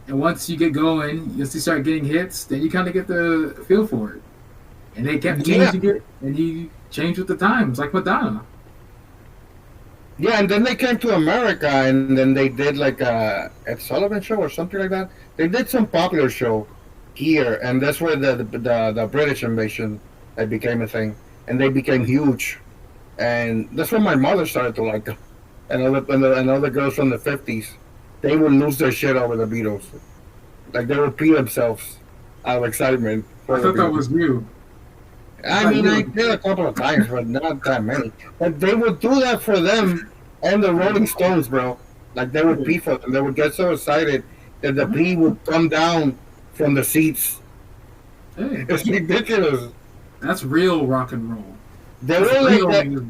and once you get going, you start getting hits. Then you kind of get the feel for it, and they kept Yeah, changing it, and he changed with the times, like Madonna. yeah, and then they came to America, and then they did like a Ed Sullivan show or something like that. They did some popular show here, and that's where the British invasion became a thing, and they became huge, and that's when my mother started to like them. And other girls from the 50s, they would lose their shit over the Beatles. Like they would pee themselves out of excitement I for the thought that Beatles. was you. I mean, I did a couple of times, but not that many. But they would do that for them and the Rolling Stones, bro. Like they would pee for them. They would get so excited that the pee would come down from the seats. Hey, It's ridiculous. that's real rock and roll. They That's were like real that. music.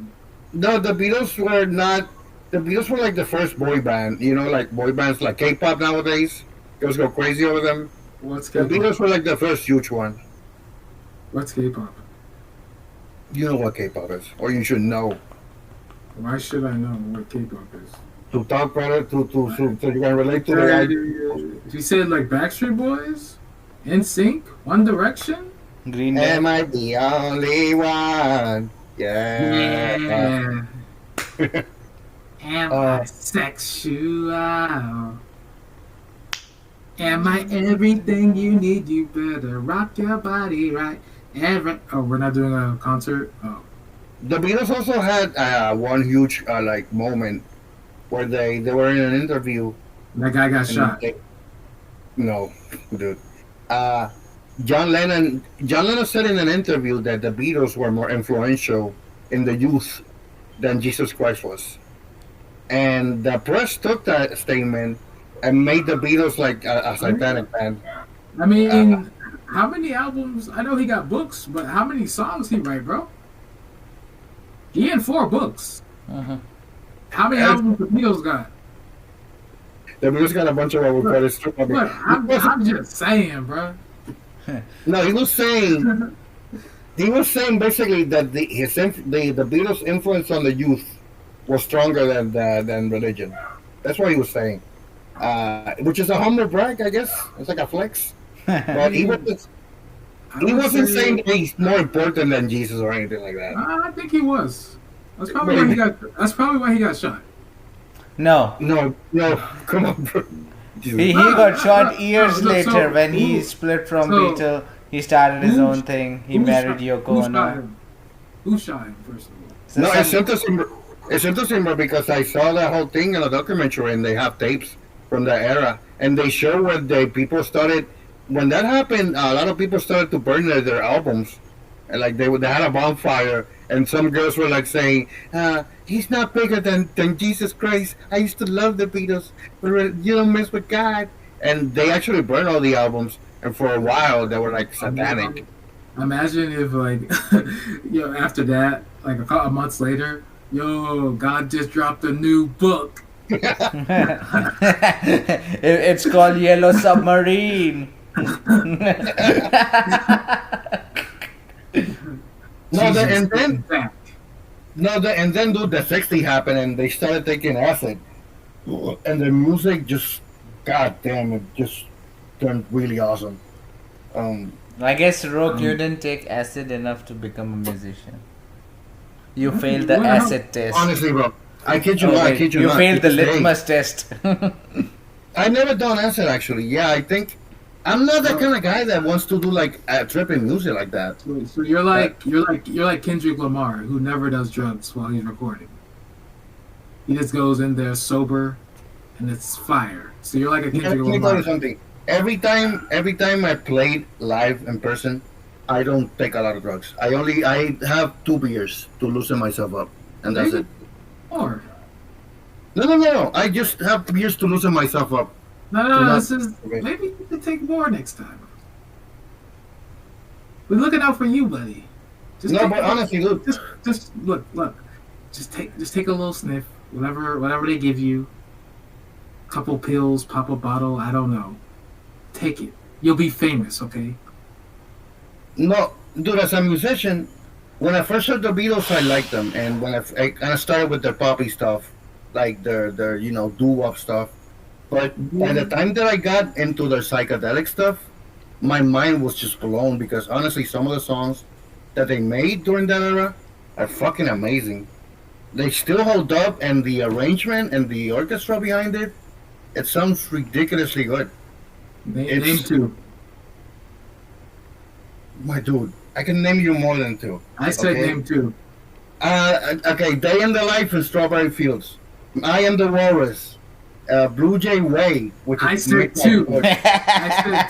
No, the Beatles were not. The Beatles were like the first boy band. You know, like boy bands like K-pop nowadays. Girls go crazy over them. What's The K-pop? Beatles were like the first huge one. What's K-pop? You know what K-pop is, or you should know. Why should I know what K-pop is? To talk better, so you can relate to the guy. You said like Backstreet Boys, NSYNC, One Direction. Green Day. Am I the only one? Yeah. Yeah. Am I sexual? Am I everything you need? You better rock your body right. Oh, we're not doing a concert. Oh, The Beatles also had one huge like moment where they were in an interview. that guy got And shot. no, dude. John Lennon said in an interview that the Beatles were more influential in the youth than Jesus Christ was, and the press took that statement and made the Beatles like a satanic band. I mean, how many albums? I know he got books, but how many songs he write, bro? He had 4 books. Mhm. How many albums the Beatles got? The Beatles got a bunch of what we call it. Look, I'm just saying, bro. No, he was saying basically that the Beatles' influence on the youth was stronger than religion. That's what he was saying, which is a humble brag, I guess. It's like a flex, but he wasn't saying that he's more important than Jesus or anything like that. I think he was. That's probably why he got. That's probably why he got shot. No. No, come on, bro. Jesus. He No, got no, shot no, years no, later so when he who- split from so Beatle. He started his who- own thing. He Who married shot- Yoko Who shot Ono. him? Who shot him first of all? So No, some- it's interesting, bro, because I saw that whole thing in a documentary, and they have tapes from that era, and they show when people started. When that happened, a lot of people started to burn their albums, and like they had a bonfire, and some girls were like saying, "He's not bigger than Jesus Christ. I used to love the Beatles, but you don't mess with God." And they actually burned all the albums, and for a while they were like satanic. Imagine if like, after that, like a couple months later, God just dropped a new book. It's called Yellow Submarine. And then, dude, the 60 happened, and they started taking acid, and the music just, god damn, it just turned really awesome. I guess, Roke, you didn't take acid enough to become a musician. You failed the Well, acid test. Honestly, bro, I kid you Oh, not, I wait, kid you you not. failed the to this day, litmus test. I never done acid actually. Yeah, I think I'm not that kind of guy that wants to do like tripping music like that. So you're like Kendrick Lamar, who never does drugs while he's recording. He just goes in there sober, and it's fire. So you're like a Kendrick Let me tell Lamar. you something. Every time I played live in person, I don't take a lot of drugs. I have 2 beers to loosen myself up, and that's it. Or No. I just have beers to loosen myself up. no. This is Okay. maybe you can take more next time. We're looking out for you, buddy. No, take- but honestly, look, just look. Just take a little sniff, whatever they give you. Couple pills, pop a bottle. I don't know. Take it. You'll be famous, okay? no, dude, as a musician, when I first heard the Beatles, I liked them, and when I kind of started with their poppy stuff, like their doo wop stuff. But by the time that I got into their psychedelic stuff, my mind was just blown because honestly, some of the songs that they made during that era are fucking amazing. They still hold up, and the arrangement and the orchestra behind it, it sounds ridiculously good. Name It's two. my dude. I can name you more than two. I said Okay. name two. Okay. Day in the Life in Strawberry Fields. I Am the Walrus. Blue Jay Way, which I is said two. I said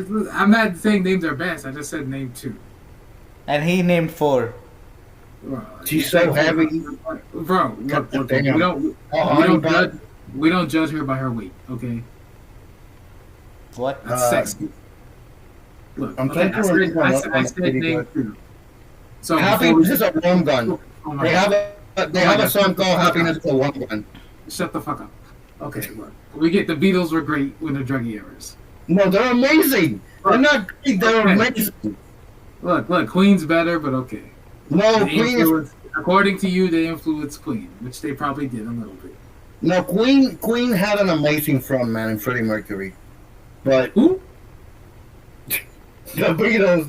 two. I'm not saying names are best. I just said name two. And he named 4. Bro, She's so heavy. Bro, look, Damn. we don't judge her by her weight, okay? What? That's sexy. Look, I'm okay, trying to remember I said name two. So Happiness is a warm gun. Oh my They God. have a song called Happiness is a Warm Gun. Shut the fuck up. Okay, look. We get the Beatles were great when the druggy eras. No, they're amazing. They're not great, they're Okay. amazing. Look, Queen's better, but okay. No, They Queen is influenced, according to you, they influenced Queen, which they probably did a little bit. no Queen had an amazing front man in Freddie Mercury. But Who? the Beatles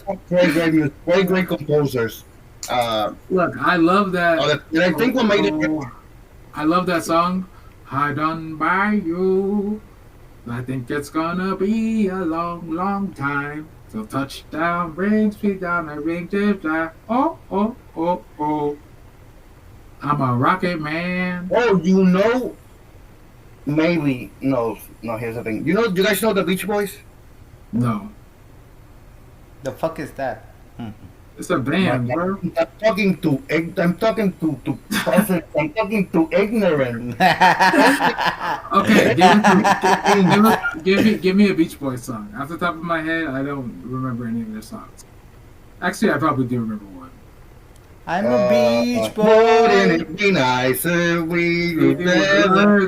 are very great composers. Look, I love that. And I think what made it I love that song. I done by you. I think it's gonna be a long, long time. So touchdown brings me down a ring to fly. Oh, oh, oh, oh. I'm a rocket man. oh, maybe no. Here's the thing. Do you guys know the Beach Boys? No, The fuck is that? it's a band, bro. I'm talking to peasants. I'm talking to ignorant. Okay, give me a Beach Boys song. Off the top of my head, I don't remember any of their songs. Actually, I probably do remember one. I'm a beach Wouldn't boy. it be nice if we would never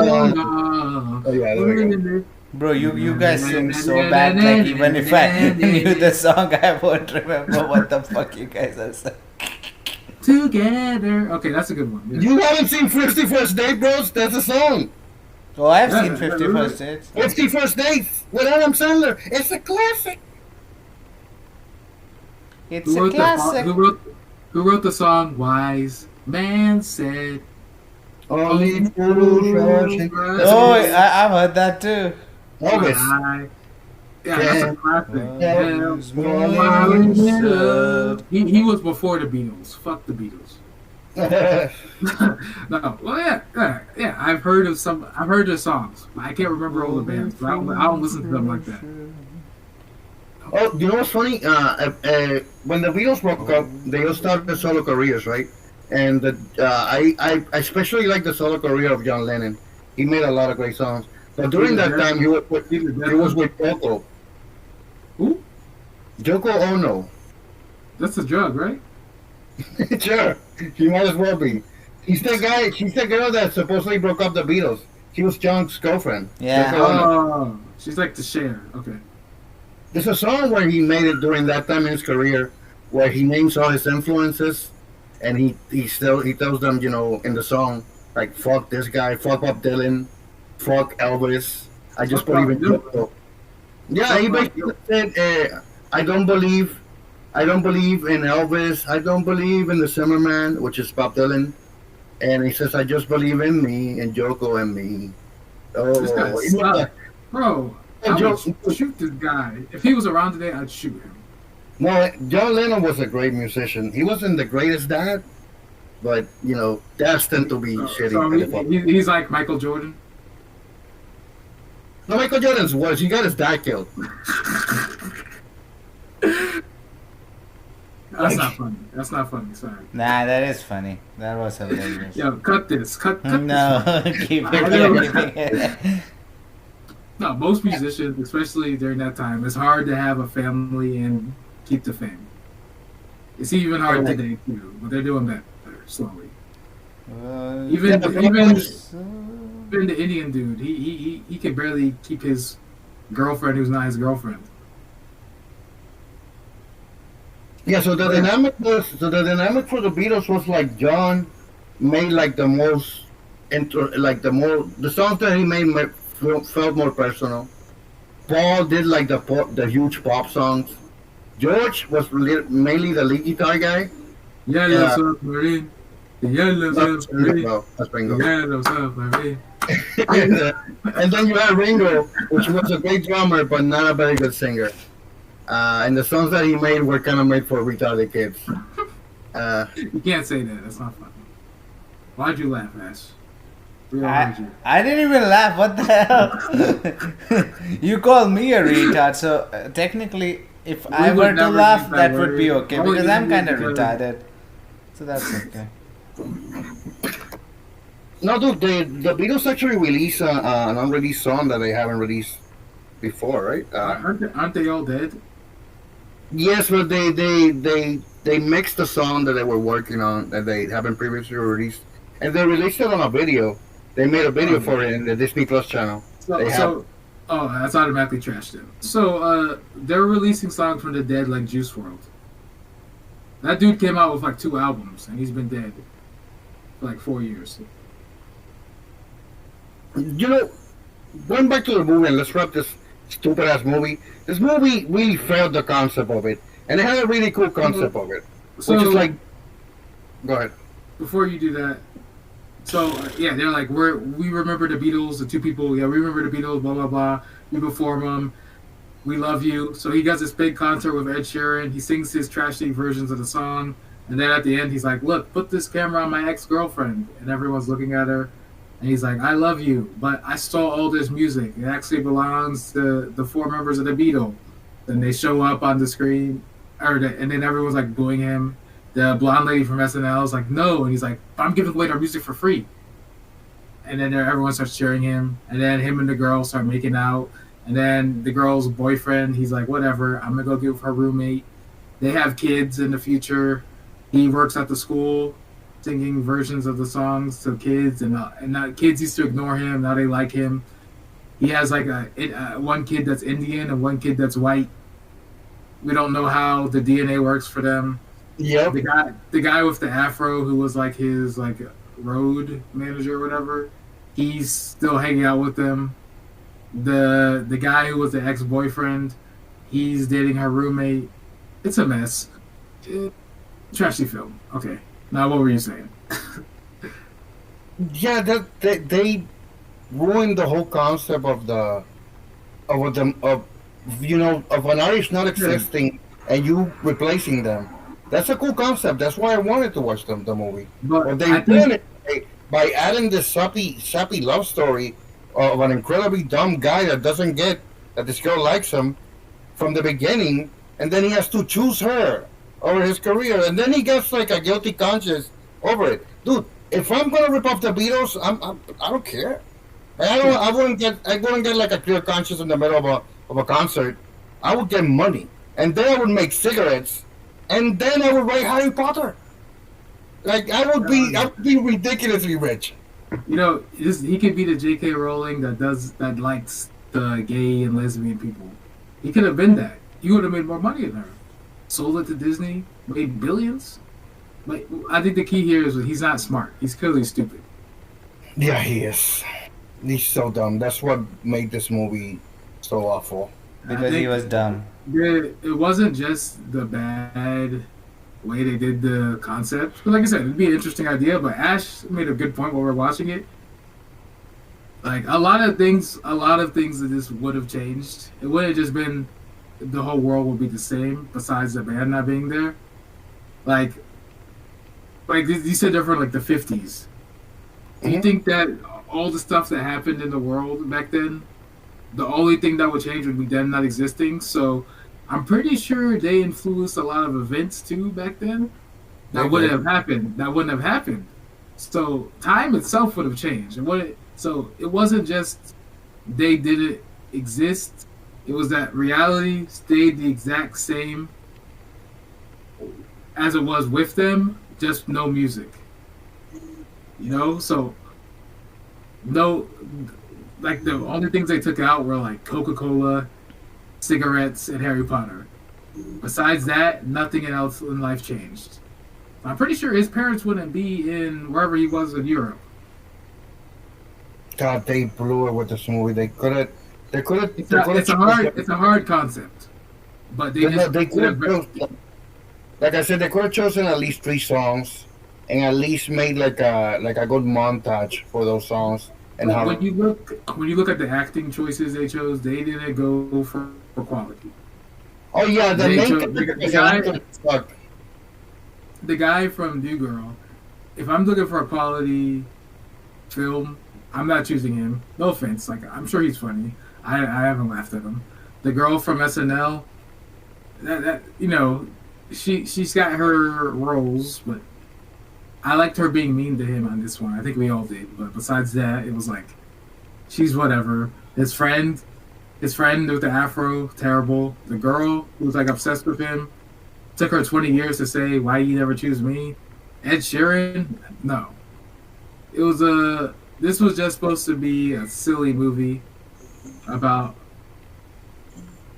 Oh, yeah, there we go. Bro, you guys sing so bad, like even if I knew the song, I won't remember what the fuck you guys are saying. Together. Okay, that's a good one. Yeah. You haven't seen 51st Date, bros? That's a song. Oh, I've Yeah, seen 51st Dates. 51st Dates with Adam Sandler. It's a classic. It's a classic. Who wrote the song Wise Man Said? Only fools rush in. Oh, I've heard that too. August. Yeah, that's a classic. Wise Man man said. He was before the Beatles. Fuck the Beatles. No, well, yeah. I've heard their songs. I can't remember all the bands, but I don't listen to them like that. Oh, you know what's funny? When the Beatles broke up, they all started solo careers, right? And I especially like the solo career of John Lennon. He made a lot of great songs. But during that time, he was with Yoko. Who? Yoko Ono. That's a drug, right? Sure, he might as well be. She's the girl that supposedly broke up the Beatles. She was John's girlfriend. Yeah. Yoko Ono. Oh, she's like the Cher. Okay. There's a song where he made it during that time in his career, where he names all his influences, and he tells them, in the song, like, fuck this guy, fuck Bob Dylan, fuck Elvis. I just Fuck believe in Bob Dylan? Yoko. Yeah, he basically said, I don't believe in Elvis. I don't believe in the Zimmerman, which is Bob Dylan. And he says, I just believe in me and Yoko and me. This guy Oh, sucks. Bro, I would Joe- shoot this guy. If he was around today, I'd shoot him. no, John Lennon was a great musician. He wasn't the greatest dad, but dads tend to be shitty. So he's like Michael Jordan. No, Michael Jordan's worse. He got his dad killed. That's not funny. That's not funny. Sorry. Nah, that is funny. That was hilarious. Yo, cut this. Cut this. No, keep it. No, most musicians, especially during that time, it's hard to have a family and keep the fame. It's even hard today too, but they're doing better slowly. Even the Indian dude, he can barely keep his girlfriend who's not his girlfriend. Yeah, so the dynamic for the Beatles was like John made like the most like the songs that he made felt more personal. Paul did like the huge pop songs. George was mainly the lead guitar guy. Yellow submarine, the yellow submarine, That's the Ringo. yellow submarine. And then you had Ringo, which was a great drummer but not a very good singer. And the songs that he made were kind of made for retarded kids. You can't say that. That's not funny. Why'd you laugh, Ash? I didn't even laugh. What the hell? You call me a retard, so technically, if I were to laugh, that would be okay because I'm kind of retarded. So that's okay. No, dude, the Beatles actually released an unreleased song that they haven't released before, right? Aren't they all dead? Yes, but they mixed the song that they were working on that they haven't previously released, and they released it on a video. They made a video for it in the Disney Plus channel. Oh, that's automatically trashed then. So, they're releasing songs from the dead like Juice WRLD. That dude came out with like 2 albums, and he's been dead for like 4 years. You know, going back to the movie, and let's wrap this stupid ass movie. This movie really failed the concept of it, and it had a really cool concept of it, which is like. Go ahead. Before you do that, so yeah, they're like, we remember the Beatles, the 2 people. Yeah, we remember the Beatles. Blah blah blah. We perform them. We love you. So he does this big concert with Ed Sheeran. He sings his trashy versions of the song, and then at the end, he's like, "Look, put this camera on my ex-girlfriend," and everyone's looking at her. And he's like, "I love you, but I stole all this music. It actually belongs to the 4 members of the Beatles." Then they show up on the screen, and then everyone's like booing him. The blonde lady from SNL is like, "No," and he's like, "I'm giving away our music for free." And then everyone starts cheering him, and then him and the girl start making out, and then the girl's boyfriend, he's like, "Whatever, I'm gonna go give her roommate." They have kids in the future. He works at the school, singing versions of the songs to kids, and kids used to ignore him. Now they like him. He has like one kid that's Indian and one kid that's white. We don't know how the DNA works for them. Yep. The guy with the afro who was like his like road manager or whatever, he's still hanging out with them. The guy who was the ex-boyfriend, he's dating her roommate. It's a mess. Trashy film. Okay. Now what were you saying? Yeah, they ruined the whole concept of an artist not existing and you replacing them. That's a cool concept. That's why I wanted to watch the movie. But they ruined it by adding this sappy love story of an incredibly dumb guy that doesn't get that this girl likes him from the beginning, and then he has to choose her over his career, and then he gets like a guilty conscience over it. Dude, if I'm gonna rip off the Beatles, I don't care. I wouldn't get like a clear conscience in the middle of a concert. I would get money, and then I would make cigarettes, and then I would write Harry Potter. Like I would be ridiculously rich. You know, he could be the J.K. Rowling that likes the gay and lesbian people. He could have been that. You would have made more money than her. Sold it to Disney, made billions. Like I think the key here is he's not smart. He's clearly stupid. Yeah, he is. He's so dumb. That's what made this movie so awful. Because he was dumb. It wasn't just the bad way they did the concept. But like I said, it'd be an interesting idea. But Ash made a good point while we're watching it. Like a lot of things that this would have changed. It would have just been the whole world would be the same. Besides the band not being there, like you said, they're from like the 50s. Do you think that all the stuff that happened in the world back then, the only thing that would change would be them not existing? So I'm pretty sure they influenced a lot of events too back then. That wouldn't have happened. So time itself would have changed. So it wasn't just they didn't exist. It was that reality stayed the exact same as it was with them, just no music. You know, so no, like the only things they took out were like Coca-Cola, cigarettes, and Harry Potter. Besides that, nothing else in life changed. I'm pretty sure his parents wouldn't be in wherever he was in Europe. God, they blew it with this movie. They could have. They could have. It's a hard concept, but they could have. Like I said, they could have chosen at least 3 songs, and at least made like a good montage for those songs. And how when you look at the acting choices they chose, they didn't go for quality. Oh yeah, the guy from New Girl. If I'm looking for a quality film, I'm not choosing him. No offense, like I'm sure he's funny. I haven't laughed at him. The girl from SNL, that you know, she's got her roles, but I liked her being mean to him on this one. I think we all did. But besides that, it was like she's whatever. His friend with the afro, terrible. The girl who was like obsessed with him, took her 20 years to say, "Why you never choose me?" Ed Sheeran, no. This was just supposed to be a silly movie about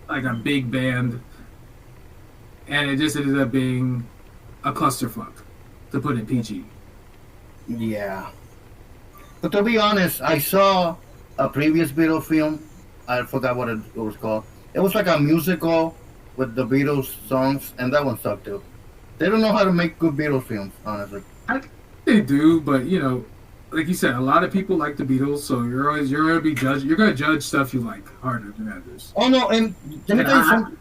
like a big band, and it just ended up being a clusterfuck, to put it PG. Yeah. But to be honest, I saw a previous Beatles film. I forgot what it was called. It was like a musical with the Beatles songs, and that one sucked too. They don't know how to make good Beatles films, honestly. I think they do, but you know, like you said, a lot of people like the Beatles, so you're gonna be judged. You're gonna judge stuff you like harder than others. Oh no, and let me tell you something.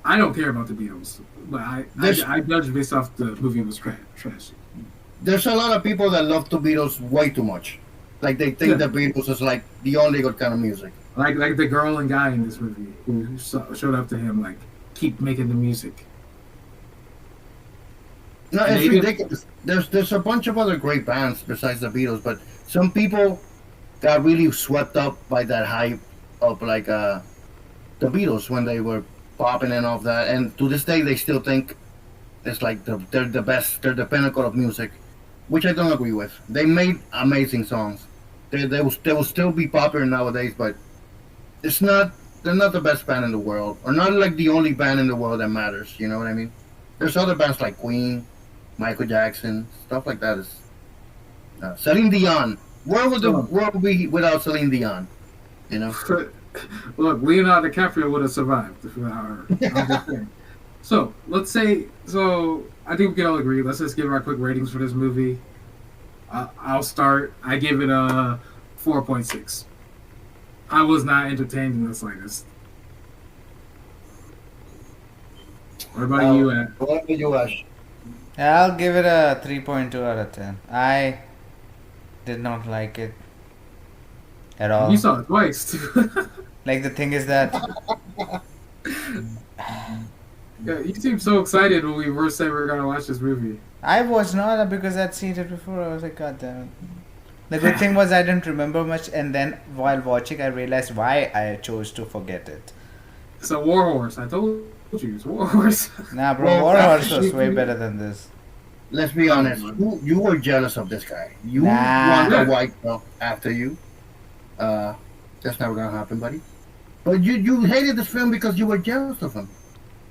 I don't care about the Beatles, but I judge based off the movie was trash. There's a lot of people that love the Beatles way too much. Like they think the Beatles is like the only good kind of music. Like the girl and guy in this movie who showed up to him like, keep making the music. No, it's ridiculous. There's a bunch of other great bands besides the Beatles, but some people got really swept up by that hype of like the Beatles when they were popping and all of that, and to this day they still think it's like they're the best, they're the pinnacle of music, which I don't agree with. They made amazing songs. They will still be popular nowadays, but they're not the best band in the world, or not like the only band in the world that matters. You know what I mean? There's other bands like Queen, Michael Jackson, stuff like that. Is Celine Dion. Where would the world be without Celine Dion? You know. Look, Leonardo DiCaprio would have survived without her. So let's say. So I think we can all agree. Let's just give our quick ratings for this movie. I'll start. I give it a 4.6. I was not entertained in the slightest. What about you, Ed? What about you, Ash? I'll give it a 3.2 out of 10. I did not like it at all. You saw it twice, too. Like, the thing is that... Yeah, you seemed so excited when we first said we were going to watch this movie. I was not, because I'd seen it before. I was like, God damn it. The good thing was I didn't remember much, and then while watching I realized why I chose to forget it. It's a Warhorse. I told you, it's Warhorse. Nah, bro, Warhorse was way better than this. Let's be honest. You were jealous of this guy. You want a white girl after you. That's never gonna happen, buddy. But you hated this film because you were jealous of him.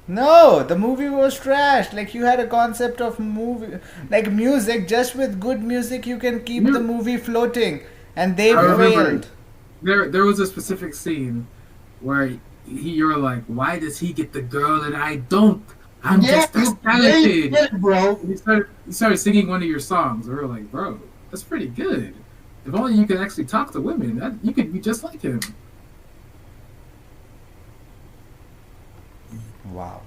No, the movie was trash. Like, you had a concept of movie, like music. Just with good music, you can keep the movie floating, and they failed. There was a specific scene where you're like, why does he get the girl and I don't? I'm just as talented, bro. You started singing one of your songs. We were like, bro, that's pretty good. If only you could actually talk to women, you could be just like him. Wow.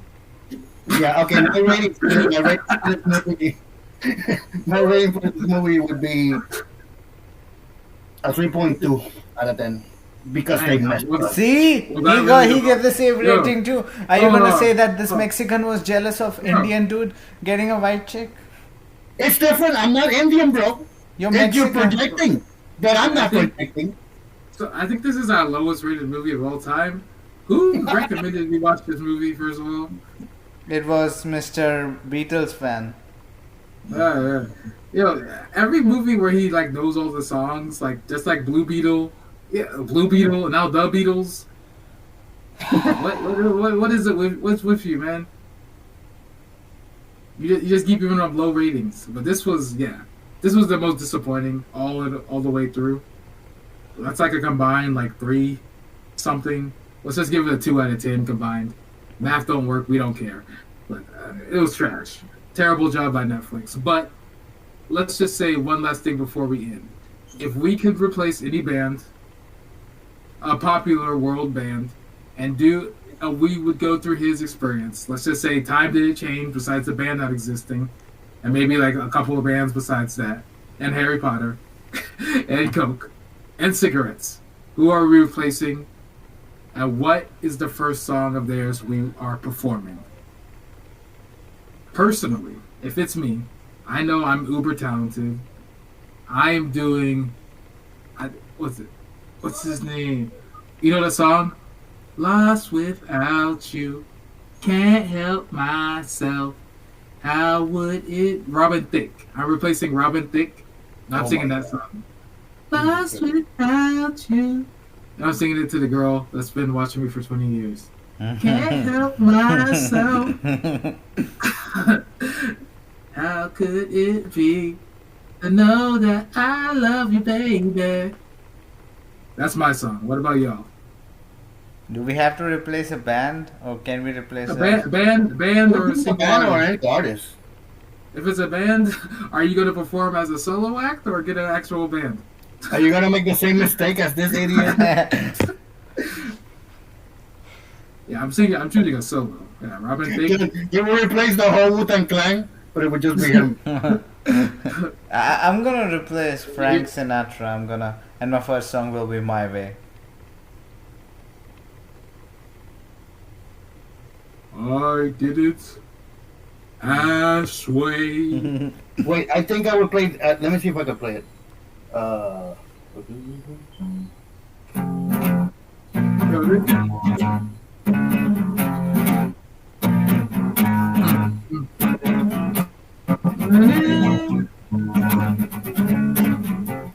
Yeah, okay, my rating for this movie would be a 3.2 out of 10. Because they messed up. See? He gave the same rating too. Are you gonna say that this Mexican was jealous of Indian dude getting a white chick? It's different. I'm not Indian, bro. You're Mexican. You're projecting. But I'm not projecting. So I think this is our lowest rated movie of all time. Who recommended we watch this movie, first of all? It was Mr. Beatles fan. Yeah. Yo, every movie where he like knows all the songs, like just like Blue Beetle, Yeah, Blue Beetle, now the Beatles. What is it? What's with you, man? You just keep giving up low ratings. But this was the most disappointing all the way through. That's like a combined like 3 something. Let's just give it a 2 out of 10 combined. Math don't work. We don't care. But it was trash. Terrible job by Netflix. But let's just say one last thing before we end. If we could replace any band, a popular world band, and we would go through his experience. Let's just say time didn't change besides the band not existing, and maybe like a couple of bands besides that, and Harry Potter, and Coke, and cigarettes. Who are we replacing? And what is the first song of theirs we are performing? Personally, if it's me, I know I'm uber talented. I am doing. What's it? What's his name? You know the song? Lost without you. Can't help myself. How would it? Robin Thicke. I'm replacing Robin Thicke. Not singing that song. Lost without you. I'm singing it to the girl that's been watching me for 20 years. Can't help myself. How could it be to know that I love you, baby? That's my song. What about y'all? Do we have to replace a band, or can we replace a band or a singer? Band or any artist. If it's a band, are you going to perform as a solo act or get an actual band? Are you gonna make the same mistake as this idiot? Yeah, I'm choosing a solo. Yeah, Robin Thicke. You will replace the whole Wu-Tang Clan, but it would just be him. I'm gonna replace Frank Sinatra. And my first song will be My Way. I did it. Ashway. Wait, I think I will play. Let me see if I can play it.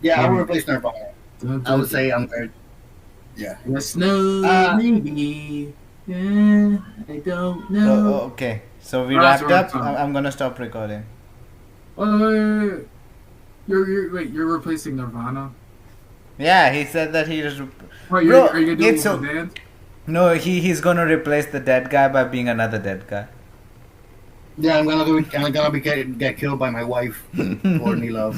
Yeah, I will replace Nirvana. I would say I'm third. Yeah. Yes, no, maybe. Yeah, I don't know. Okay, so we wrapped up. I'm gonna stop recording. Wait. You're replacing Nirvana? Yeah, he said that he just. Are you gonna do it with a band? No, he's gonna replace the dead guy by being another dead guy. Yeah, I'm gonna get killed by my wife, Courtney Love.